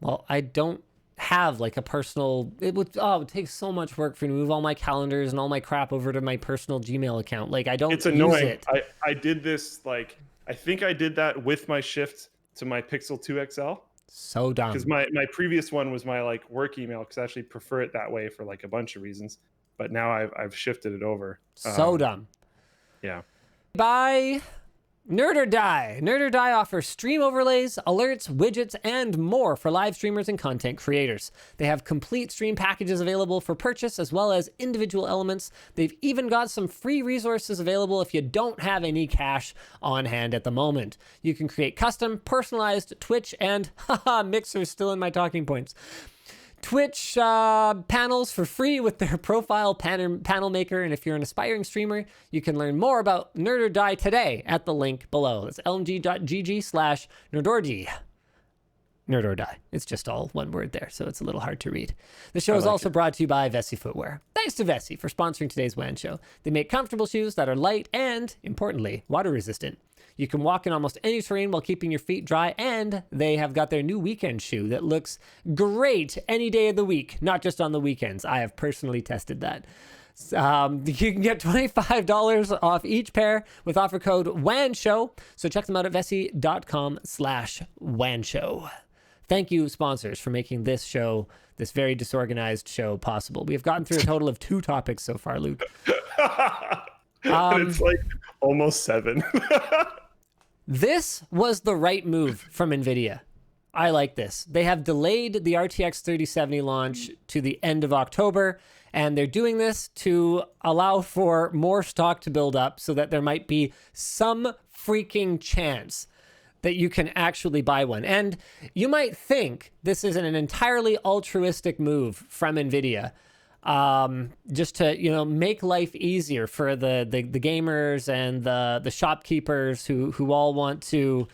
Well, I don't have like a personal, it would take so much work for me to move all my calendars and all my crap over to my personal Gmail account. Like I don't It's annoying. use it. I did this, like, I think I did that with my shift to my Pixel 2 XL. So dumb. Because my previous one was my like work email, because I actually prefer it that way for like a bunch of reasons. But now I've shifted it over. So dumb. Yeah. Bye. Nerd or Die. Nerd or Die offers stream overlays, alerts, widgets, and more for live streamers and content creators. They have complete stream packages available for purchase, as well as individual elements. They've even got some free resources available if you don't have any cash on hand at the moment. You can create custom, personalized Twitch and Mixer's still in my talking points. Twitch panels for free with their profile panel maker. And if you're an aspiring streamer, you can learn more about Nerd or Die today at the link below. That's lmg.gg/nerdordy. Nerd or Die. It's just all one word there, so it's a little hard to read. The show is also brought to you by Vessi Footwear. Thanks to Vessi for sponsoring today's WAN show. They make comfortable shoes that are light and, importantly, water resistant. You can walk in almost any terrain while keeping your feet dry, and they have got their new weekend shoe that looks great any day of the week, not just on the weekends. I have personally tested that. You can get $25 off each pair with offer code WANSHOW, so check them out at vessi.com/WANSHOW. Thank you, sponsors, for making this show, this very disorganized show, possible. We have gotten through a total of 2 topics so far, Luke. And it's like almost 7. This was the right move from NVIDIA. I like this. They have delayed the RTX 3070 launch to the end of October, and they're doing this to allow for more stock to build up so that there might be some freaking chance that you can actually buy one. And you might think this is an entirely altruistic move from NVIDIA, just to make life easier for the gamers and the shopkeepers who all want to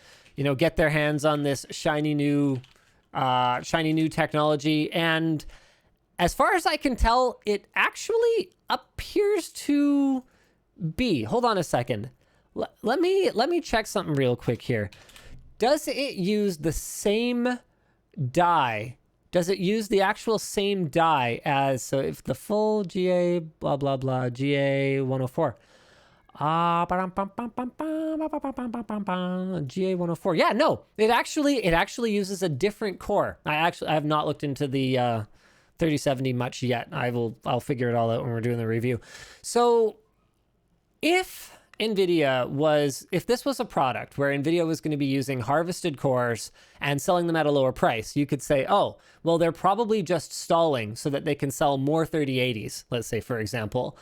get their hands on this shiny new technology. And as far as I can tell, it actually appears to be. Hold on a second. Let me check something real quick here. Does it use the same die? Does it use the actual same die as, so if the full GA blah blah blah GA 104 GA 104, yeah, no, it actually uses a different core. I have not looked into the 3070 much yet. I'll figure it all out when we're doing the review. So if this was a product where NVIDIA was going to be using harvested cores and selling them at a lower price, you could say, oh, well, they're probably just stalling so that they can sell more 3080s, let's say, for example.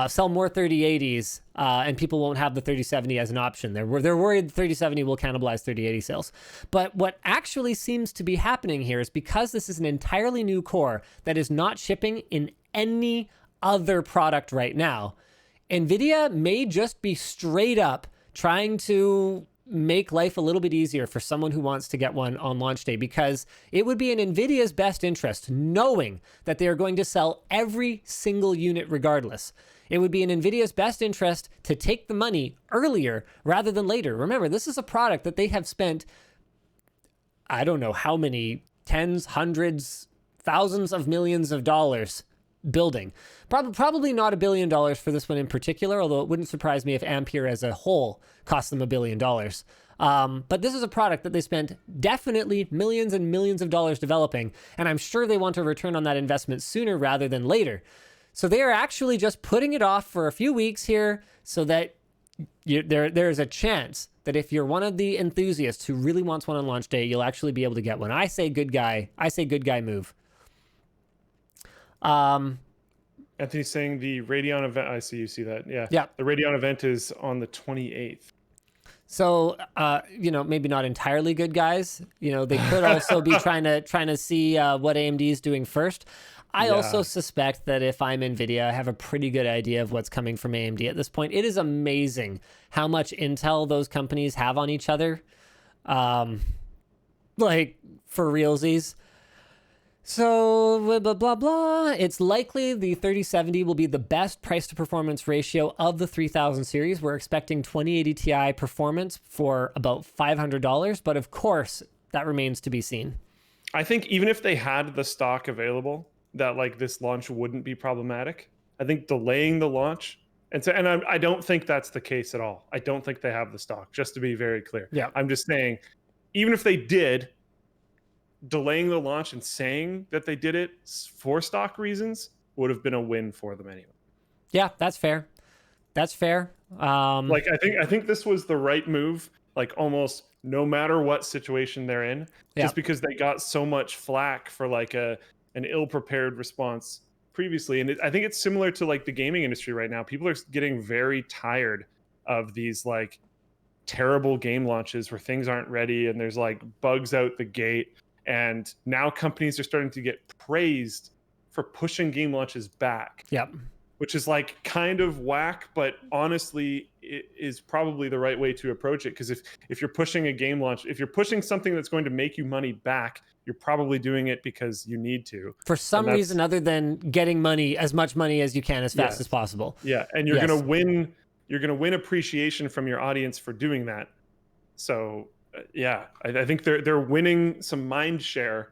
Sell more 3080s, and people won't have the 3070 as an option. They're worried the 3070 will cannibalize 3080 sales. But what actually seems to be happening here is, because this is an entirely new core that is not shipping in any other product right now, NVIDIA may just be straight up trying to make life a little bit easier for someone who wants to get one on launch day, because it would be in NVIDIA's best interest, knowing that they are going to sell every single unit regardless. It would be in NVIDIA's best interest to take the money earlier rather than later. Remember, this is a product that they have spent, I don't know how many, tens, hundreds, thousands of millions of dollars building. Probably not $1 billion for this one in particular, although it wouldn't surprise me if Ampere as a whole cost them $1 billion. But this is a product that they spent definitely millions and millions of dollars developing, and I'm sure they want a return on that investment sooner rather than later. So they are actually just putting it off for a few weeks here so that there is a chance that if you're one of the enthusiasts who really wants one on launch day, you'll actually be able to get one. I say good guy move. Anthony's saying the Radeon event. I see. You see that? Yeah. Yeah. The Radeon event is on the 28th. So, maybe not entirely good guys. They could also be trying to see what AMD is doing first. I also suspect that if I'm NVIDIA, I have a pretty good idea of what's coming from AMD at this point. It is amazing how much intel those companies have on each other. Like, for realsies. So, blah, blah, blah, blah. It's likely the 3070 will be the best price to performance ratio of the 3000 series. We're expecting 2080 Ti performance for about $500, but of course, that remains to be seen. I think even if they had the stock available, that like this launch wouldn't be problematic. I think delaying the launch, and I don't think that's the case at all. I don't think they have the stock, just to be very clear. Yeah. I'm just saying, even if they did, delaying the launch and saying that they did it for stock reasons would have been a win for them anyway. Yeah, that's fair. That's fair. Like I think this was the right move, like almost no matter what situation they're in, just because they got so much flack for like an ill-prepared response previously. And I think it's similar to like the gaming industry right now. People are getting very tired of these like terrible game launches where things aren't ready and there's like bugs out the gate. And now companies are starting to get praised for pushing game launches back. Yep. Which is like kind of whack, but honestly, it is probably the right way to approach it. Because if you're pushing a game launch, if you're pushing something that's going to make you money back, you're probably doing it because you need to. For some reason other than getting money, as much money as you can as fast as possible. Yeah, and you're gonna win. You're gonna win appreciation from your audience for doing that. So yeah, I think they're winning some mind share,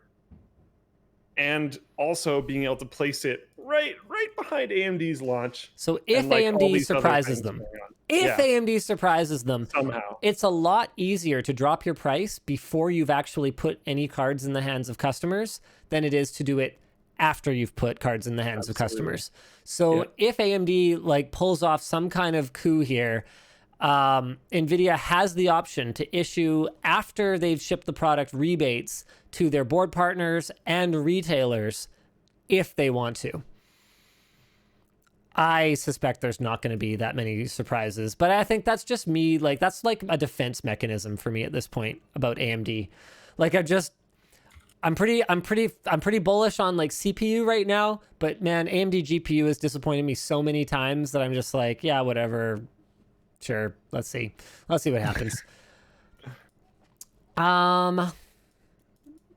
and also being able to place it right behind AMD's launch. So if AMD surprises them, AMD surprises them somehow, it's a lot easier to drop your price before you've actually put any cards in the hands of customers than it is to do it after you've put cards in the hands of customers. So if AMD like pulls off some kind of coup here, NVIDIA has the option to issue, after they've shipped the product, rebates to their board partners and retailers if they want to. I suspect there's not going to be that many surprises, but I think that's just me. Like, that's like a defense mechanism for me at this point about AMD. Like, I'm pretty bullish on like CPU right now, but man, AMD GPU has disappointed me so many times that I'm just like, yeah, whatever. Sure. Let's see what happens.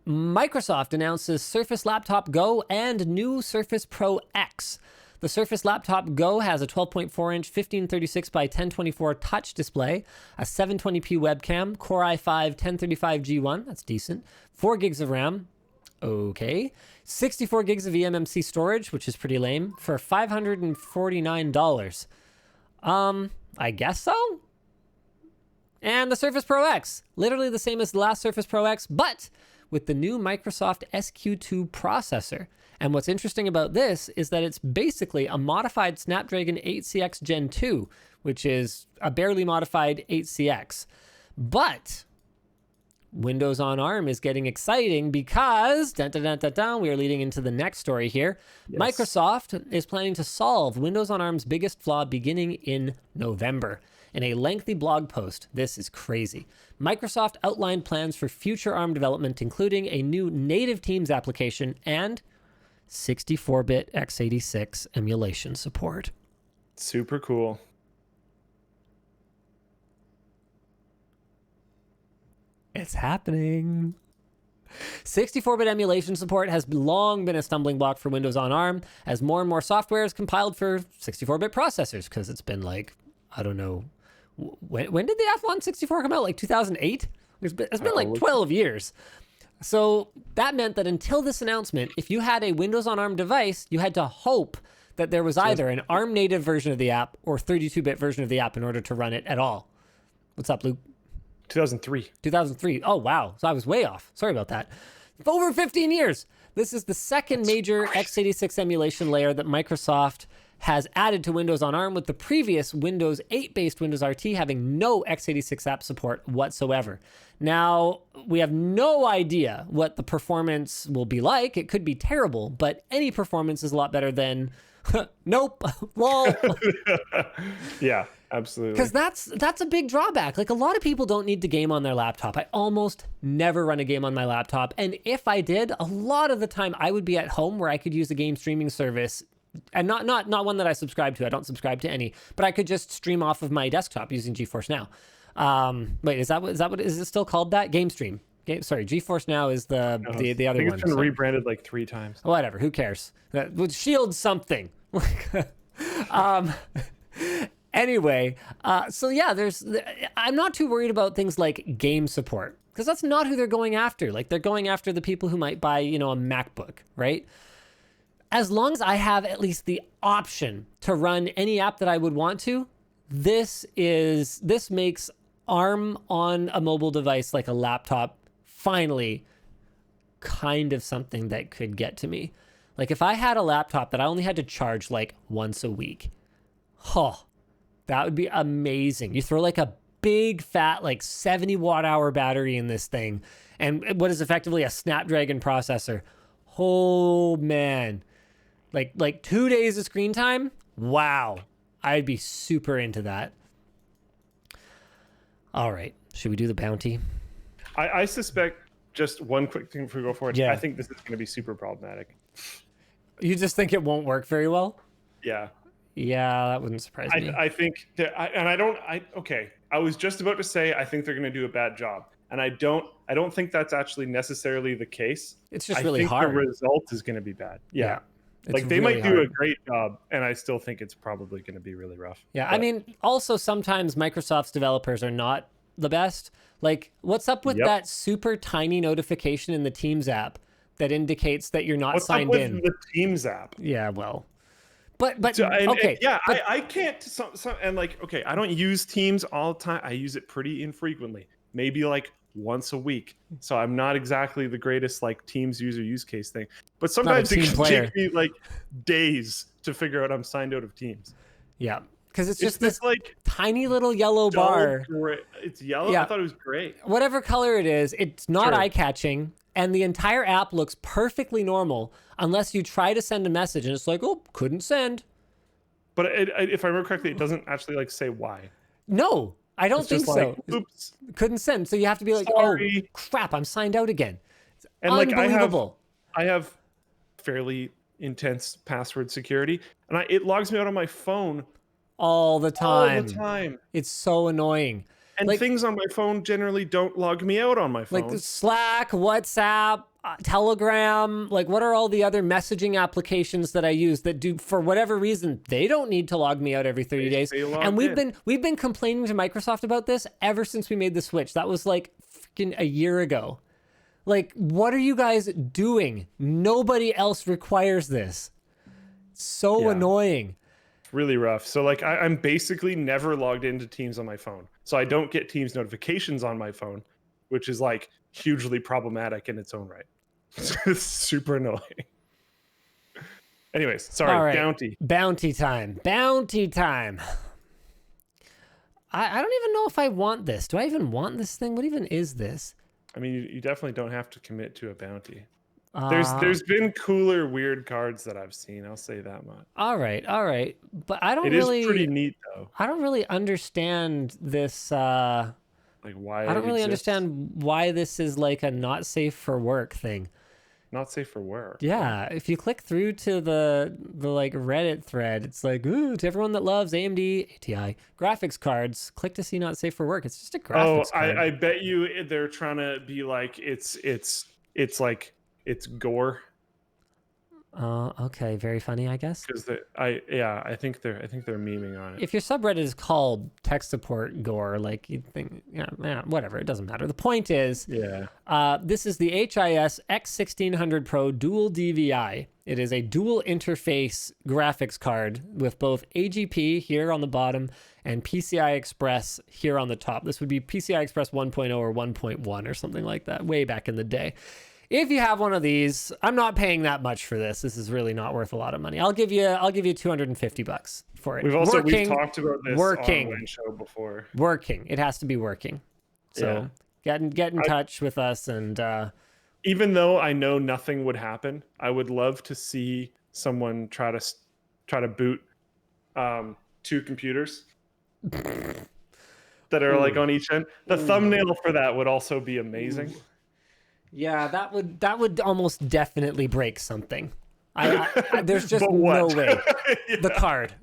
Microsoft announces Surface Laptop Go and new Surface Pro X. The Surface Laptop Go has a 12.4-inch 1536 by 1024 touch display, a 720p webcam, Core i5 1035G1, that's decent, 4 gigs of RAM, okay, 64 gigs of eMMC storage, which is pretty lame, for $549. I guess so? And the Surface Pro X, literally the same as the last Surface Pro X, but with the new Microsoft SQ2 processor. And what's interesting about this is that it's basically a modified Snapdragon 8CX Gen 2, which is a barely modified 8CX. But Windows on ARM is getting exciting because, we are leading into the next story here. Yes. Microsoft is planning to solve Windows on ARM's biggest flaw beginning in November. In a lengthy blog post, this is crazy, Microsoft outlined plans for future ARM development, including a new native Teams application and 64-bit x86 emulation support. Super cool. It's happening. 64-bit emulation support has long been a stumbling block for Windows on ARM, as more and more software is compiled for 64-bit processors, because it's been like, I don't know, when did the Athlon 64 come out? Like 2008? It's been like 12 years. So that meant that until this announcement, if you had a Windows on ARM device, you had to hope that there was either an ARM native version of the app or 32-bit version of the app in order to run it at all. What's up, Luke? 2003. 2003. Oh, wow. So I was way off. Sorry about that. Over 15 years. This is the second major x86 emulation layer that Microsoft has added to Windows on ARM, with the previous Windows 8-based Windows RT having no x86 app support whatsoever. Now, we have no idea what the performance will be like. It could be terrible, but any performance is a lot better than nope, lol. Yeah, absolutely. Because that's a big drawback. Like, a lot of people don't need to game on their laptop. I almost never run a game on my laptop. And if I did, a lot of the time I would be at home where I could use a game streaming service, and not one that I subscribe to. I don't subscribe to any, but I could just stream off of my desktop using GeForce Now. Wait, is it still called that? Game Stream. Sorry, GeForce Now is the other one. I think it's been rebranded like 3 times. Whatever, who cares? That would shield something. Anyway, Anyway, so yeah, I'm not too worried about things like game support, because that's not who they're going after. Like, they're going after the people who might buy, a MacBook, right? As long as I have at least the option to run any app that I would want to, this makes ARM on a mobile device like a laptop finally kind of something that could get to me. Like, if I had a laptop that I only had to charge like once a week, that would be amazing. You throw like a big fat like 70 watt hour battery in this thing and what is effectively a Snapdragon processor. Oh man. Like 2 days of screen time? Wow. I'd be super into that. All right. Should we do the bounty? I suspect, just one quick thing before we go forward. Yeah. I think this is going to be super problematic. You just think it won't work very well? Yeah. Yeah, that wouldn't surprise me. I think that, I was just about to say I think they're going to do a bad job, and I don't think that's actually necessarily the case. It's just really hard. I think the result is going to be bad. Yeah. Like, they really might do hard. a great job, and I still think it's probably going to be really rough. Yeah, I mean, also sometimes Microsoft's developers are not the best. Like, what's up with that super tiny notification in the Teams app that indicates that you're not signed in? What's up with the Teams app? Yeah, well, but So, okay. I can't. I don't use Teams all the time. I use it pretty infrequently, maybe like once a week. So I'm not exactly the greatest like Teams user use case thing. But sometimes it can take me like days to figure out I'm signed out of Teams. Yeah, because it's just this like tiny little yellow bar. It's yellow. Yeah. I thought it was great. Whatever color it is, it's not eye-catching, and the entire app looks perfectly normal unless you try to send a message and it's like, oh, couldn't send. But if I remember correctly, it doesn't actually like say why. No, I don't think so. Like, oops. Couldn't send. So you have to be like, Sorry. oh, crap, I'm signed out again. It's and unbelievable. I have fairly intense password security, and it logs me out on my phone all the time. All the time. It's so annoying. And things on my phone generally don't log me out on my phone. Like the Slack, WhatsApp, Telegram, like what are all the other messaging applications that I use that do, for whatever reason, they don't need to log me out every 30 days. And we've been complaining to Microsoft about this ever since we made the switch. That was like freaking a year ago. Like, what are you guys doing? Nobody else requires this. So annoying. Really rough. So like I'm basically never logged into Teams on my phone. So I don't get Teams notifications on my phone, which is like hugely problematic in its own right. It's super annoying. Anyways, sorry, right. bounty. Bounty time. Bounty time. I don't even know if I want this. Do I even want this thing? What even is this? I mean, you definitely don't have to commit to a bounty. There's been cooler weird cards that I've seen. I'll say that much. All right. But I don't It is pretty neat though. I don't really understand this. Like why? I don't really understand why this is like a not safe for work thing. Not safe for work. Yeah, if you click through to the like Reddit thread, it's like, ooh, to everyone that loves AMD ATI graphics cards, click to see not safe for work. It's just a graphics card. I bet you they're trying to be like it's like it's gore. Okay, very funny, I guess. Because I think they're memeing on it. If your subreddit is called tech support gore, like you think, whatever, it doesn't matter. The point is, this is the HIS X1600 Pro Dual DVI. It is a dual interface graphics card with both AGP here on the bottom and PCI Express here on the top. This would be PCI Express 1.0 or 1.1 or something like that, way back in the day. If you have one of these, I'm not paying that much for this. This is really not worth a lot of money. I'll give you $250 for it. We've talked about this on the show before. Working. It has to be working. So get in touch with us, and even though I know nothing would happen, I would love to see someone try to boot two computers that are like on each end. The thumbnail for that would also be amazing. Yeah, that would almost definitely break something. There's just no way.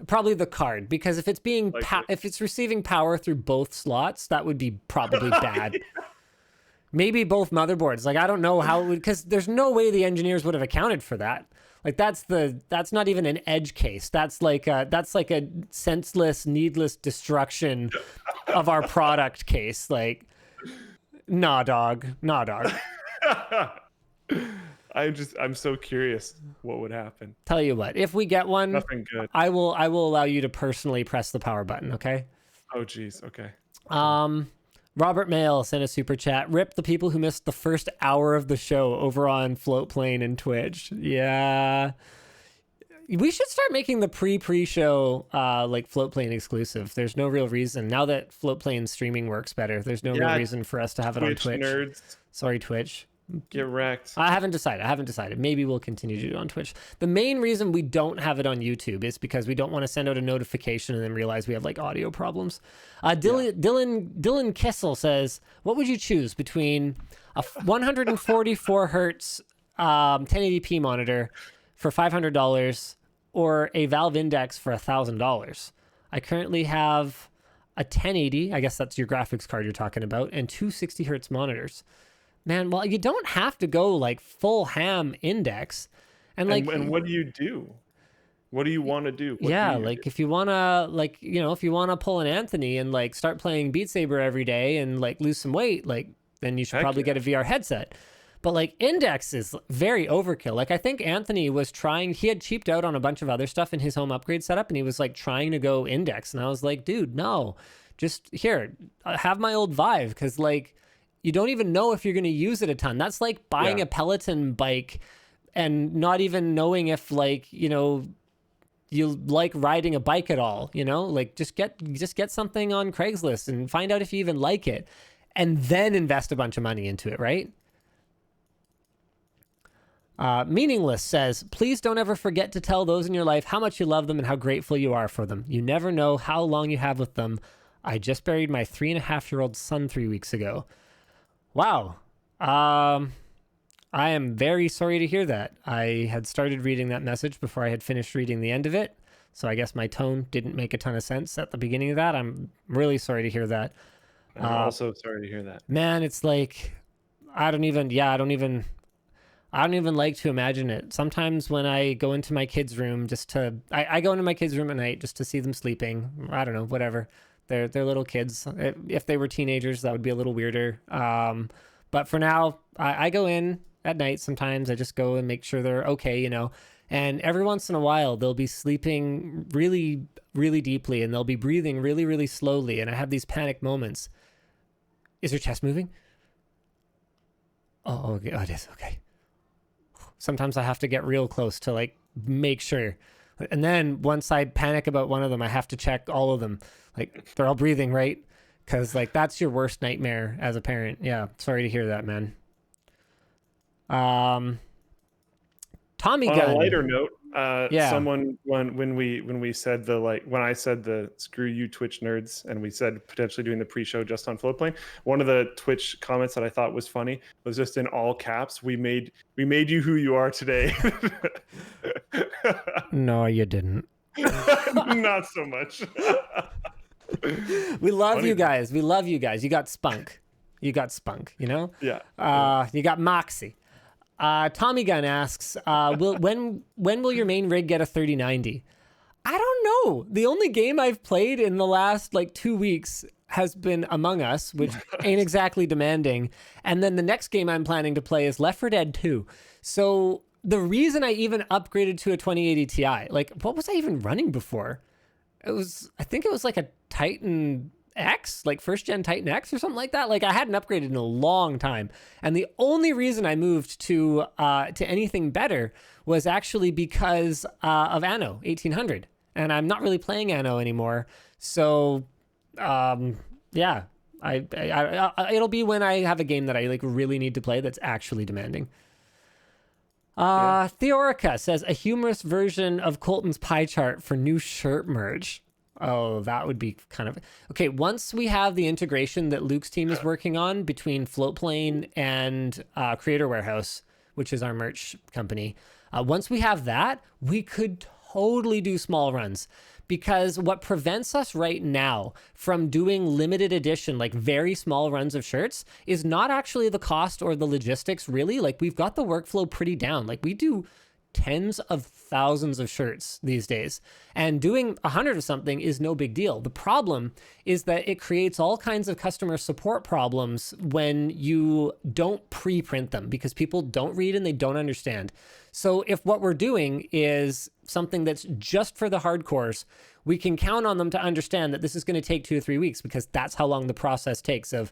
Probably the card, because if it's being if it's receiving power through both slots, that would be probably bad. Maybe both motherboards. Like, I don't know how it would, because there's no way the engineers would have accounted for that. Like that's not even an edge case. That's like a senseless, needless destruction of our product case. Like, nah, dog. I'm so curious what would happen. Tell you what, if we get one, Nothing good. I will allow you to personally press the power button. Okay. Oh geez. Okay. Robert Mail sent a super chat. Rip the people who missed the first hour of the show over on Floatplane and Twitch. Yeah. We should start making the pre-show like Floatplane exclusive. There's no real reason. Now that Floatplane streaming works better, there's no real reason for us to have it on Twitch. Nerds. Sorry, Twitch. Get wrecked. I haven't decided. Maybe we'll continue to do it on Twitch. The main reason we don't have it on YouTube is because we don't want to send out a notification and then realize we have like audio problems. Dylan Kessel says, what would you choose between a 144 hertz 1080p monitor for $500 or a Valve Index for $1,000? I currently have a 1080, I guess that's your graphics card you're talking about, and two 60 hertz monitors. Man, well, you don't have to go like full ham Index. And what do you do? What do you want to do? If you want to if you want to pull an Anthony and like start playing Beat Saber every day and like lose some weight, like then you should probably get a VR headset. But like Index is very overkill. Like I think Anthony was trying, he had cheaped out on a bunch of other stuff in his home upgrade setup and he was like trying to go Index. And I was like, dude, no, just here, have my old Vive. Because like, you don't even know if you're going to use it a ton. That's like buying a Peloton bike and not even knowing if like, you like riding a bike at all, like just get something on Craigslist and find out if you even like it and then invest a bunch of money into it. Right. Meaningless says, please don't ever forget to tell those in your life how much you love them and how grateful you are for them. You never know how long you have with them. I just buried my 3.5-year-old son 3 weeks ago. Wow. I am very sorry to hear that. I had started reading that message before I had finished reading the end of it. So I guess my tone didn't make a ton of sense at the beginning of that. I'm really sorry to hear that. I'm also sorry to hear that. Man, it's like, I don't even like to imagine it. Sometimes when I go into my kids' room I go into my kids' room at night just to see them sleeping. I don't know, whatever. They're little kids. If they were teenagers, that would be a little weirder. But for now, I go in at night sometimes. I just go and make sure they're okay, And every once in a while, they'll be sleeping really, really deeply, and they'll be breathing really, really slowly. And I have these panic moments. Is her chest moving? Oh, okay. Oh, it is. Okay. Sometimes I have to get real close to like make sure. And then once I panic about one of them, I have to check all of them. Like they're all breathing, right? Because like that's your worst nightmare as a parent. Yeah, sorry to hear that, man. Tommy On Gun. a lighter note, someone when I said the screw you Twitch nerds and we said potentially doing the pre-show just on Floatplane, one of the Twitch comments that I thought was funny was just in all caps, we made you who you are today. No, you didn't. Not so much. We love you guys. You got spunk. Yeah. You got moxie. Tommy Gunn asks, when will your main rig get a 3090? I don't know. The only game I've played in the last like 2 weeks has been Among Us, which ain't exactly demanding. And then the next game I'm planning to play is Left 4 Dead 2. So the reason I even upgraded to a 2080 Ti, like what was I even running before? I think it was like a Titan X, like first gen Titan X or something like that. Like I hadn't upgraded in a long time. And the only reason I moved to anything better was actually because of Anno 1800. And I'm not really playing Anno anymore. So yeah, it'll be when I have a game that I like really need to play that's actually demanding. Theorica says a humorous version of Colton's pie chart for new shirt merge. Oh, that would be kind of... Okay, once we have the integration that Luke's team is working on between Floatplane and Creator Warehouse, which is our merch company, once we have that, we could totally do small runs. Because what prevents us right now from doing limited edition, like very small runs of shirts, is not actually the cost or the logistics, really. Like, we've got the workflow pretty down. Like, we do tens of thousands of shirts these days, and doing 100 of something is no big deal. The problem is that it creates all kinds of customer support problems when you don't pre-print them, because people don't read and they don't understand. So if what we're doing is something that's just for the hardcores, we can count on them to understand that this is going to take 2 to 3 weeks, because that's how long the process takes of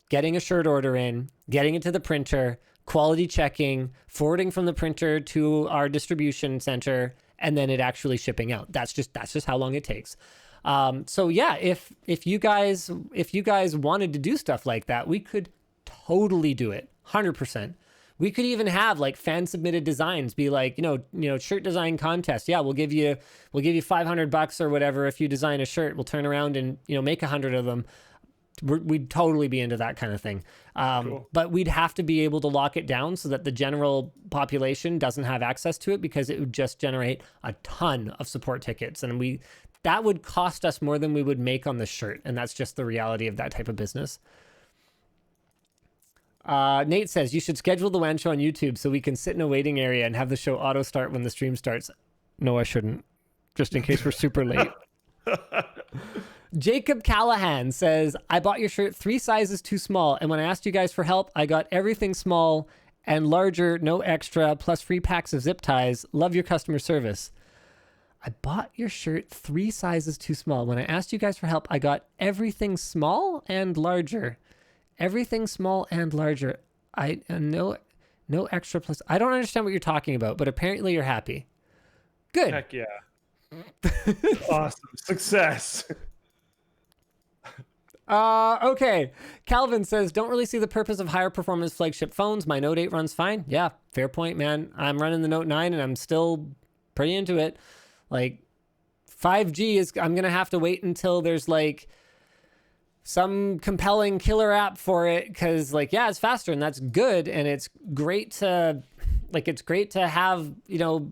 getting a shirt order in, getting it to the printer, quality checking, forwarding from the printer to our distribution center, and then it actually shipping out. That's just how long it takes. So yeah, if you guys wanted to do stuff like that, we could totally do it, 100%. We could even have like fan submitted designs, be like, shirt design contest. Yeah, we'll give you $500 or whatever if you design a shirt. We'll turn around and make 100 of them. We'd totally be into that kind of thing. Cool. But we'd have to be able to lock it down so that the general population doesn't have access to it, because it would just generate a ton of support tickets. And that would cost us more than we would make on the shirt. And that's just the reality of that type of business. Nate says, you should schedule the WAN show on YouTube so we can sit in a waiting area and have the show auto start when the stream starts. No, I shouldn't. Just in case we're super late. Jacob Callahan says, I bought your shirt 3 sizes too small, and when I asked you guys for help, I got everything small and larger, no extra, plus free packs of zip ties. Love your customer service. I bought your shirt 3 sizes too small. When I asked you guys for help, I got everything small and larger. Everything small and larger. No extra plus. I don't understand what you're talking about, but apparently you're happy. Good. Heck yeah. Awesome. Success. Okay. Calvin says, don't really see the purpose of higher performance flagship phones. My Note 8 runs fine. Yeah, fair point, man. I'm running the Note 9 and I'm still pretty into it. Like 5G I'm going to have to wait until there's like some compelling killer app for it. Cause it's faster and that's good. And it's great to have,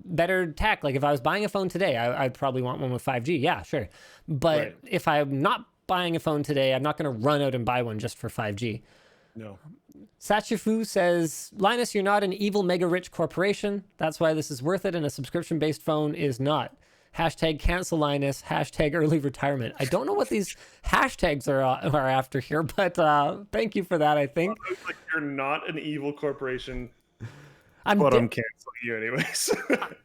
better tech. Like if I was buying a phone today, I'd probably want one with 5G. Yeah, sure. But right. If I'm not buying a phone today, I'm not going to run out and buy one just for 5G. No. Sachifu says, Linus, you're not an evil mega rich corporation. That's why this is worth it, and a subscription-based phone is not. Hashtag cancel Linus, hashtag early retirement. I don't know what these hashtags are after here, but thank you for that, I think. Like you're not an evil corporation. I'm canceling you anyways.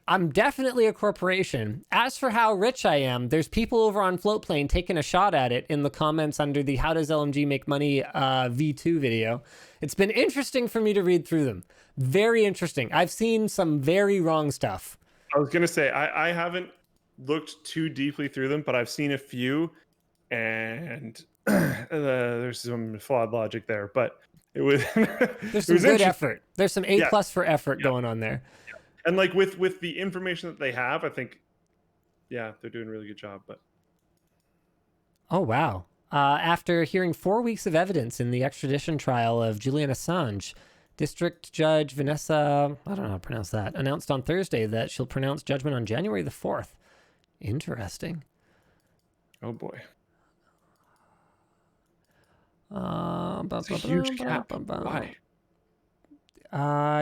I'm definitely a corporation. As for how rich I am, there's people over on Floatplane taking a shot at it in the comments under the How Does LMG Make Money V2 video. It's been interesting for me to read through them. Very interesting. I've seen some very wrong stuff. I was going to say, I haven't looked too deeply through them, but I've seen a few, and there's some flawed logic there, but it was there's some good effort. There's some A+ for effort going on there. Yeah. And like with the information that they have, I think, they're doing a really good job. But oh wow! After hearing 4 weeks of evidence in the extradition trial of Julian Assange, District Judge Vanessa, I don't know how to pronounce that, announced on Thursday that she'll pronounce judgment on January the 4th. Interesting. Oh boy. Huge cap. Why?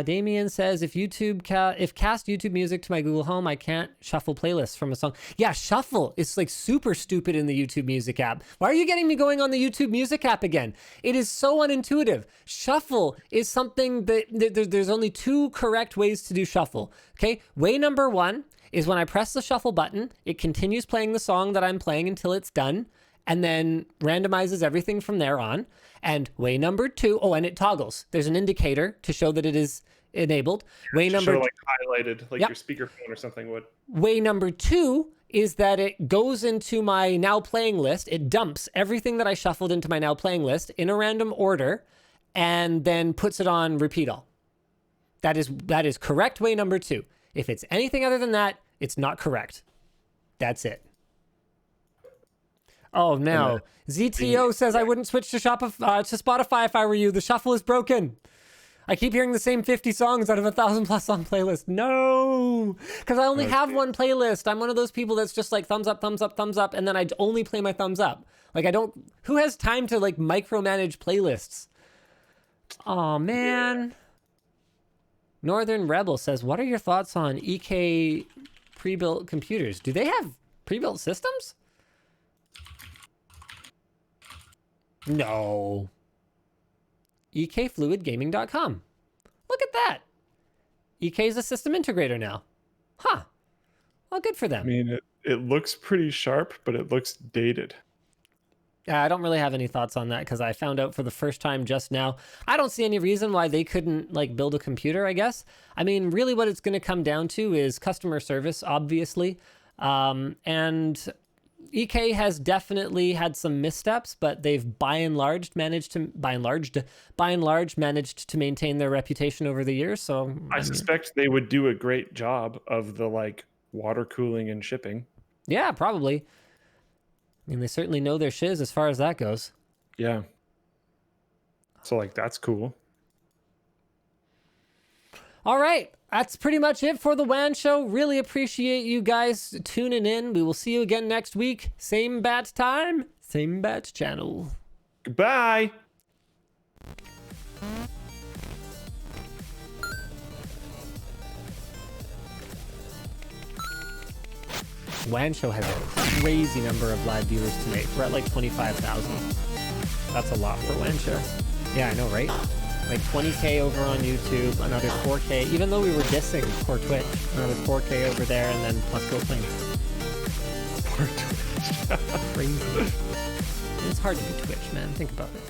Damien says, if cast YouTube music to my Google Home, I can't shuffle playlists from a song. Yeah, shuffle is like super stupid in the YouTube Music app. Why are you getting me going on the YouTube Music app again? It is so unintuitive. Shuffle is something that there's only 2 correct ways to do shuffle. Okay, way number 1 is when I press the shuffle button, it continues playing the song that I'm playing until it's done, and then randomizes everything from there on. And way number 2, and it toggles. There's an indicator to show that it is enabled. Way number like highlighted, like your speakerphone or something would. Way number 2 is that it goes into my now playing list. It dumps everything that I shuffled into my now playing list in a random order, and then puts it on repeat all. That is correct way number 2. If it's anything other than that, it's not correct. That's it. Oh, no. ZTO says I wouldn't switch to Spotify if I were you. The shuffle is broken. I keep hearing the same 50 songs out of 1,000+ song playlist. No, because I only have one playlist. I'm one of those people that's just like thumbs up, thumbs up, thumbs up, and then I only play my thumbs up. Like who has time to like micromanage playlists? Oh, man. Northern Rebel says, what are your thoughts on EK pre-built computers? Do they have pre-built systems? No. ekfluidgaming.com. Look at that. EK is a system integrator now. Huh. Well, good for them. I mean, it looks pretty sharp, but it looks dated. I don't really have any thoughts on that because I found out for the first time just now. I don't see any reason why they couldn't like build a computer, I guess. I mean, really what it's going to come down to is customer service, obviously. And EK has definitely had some missteps, but they've by and large managed to maintain their reputation over the years. So I suspect they would do a great job of the like water cooling and shipping. Yeah, probably. I mean, they certainly know their shiz as far as that goes. Yeah. So, like, that's cool. All right. That's pretty much it for the WAN show. Really appreciate you guys tuning in. We will see you again next week. Same bat time, same bat channel. Goodbye. WAN show has a crazy number of live viewers tonight. We're at like 25,000. That's a lot for WAN show. Yeah, I know, right? Like 20K over on YouTube, another 4K, even though we were dissing for Twitch, another 4K over there, and then plus go planes. Poor Twitch. Crazy. It's hard to be Twitch, man. Think about it.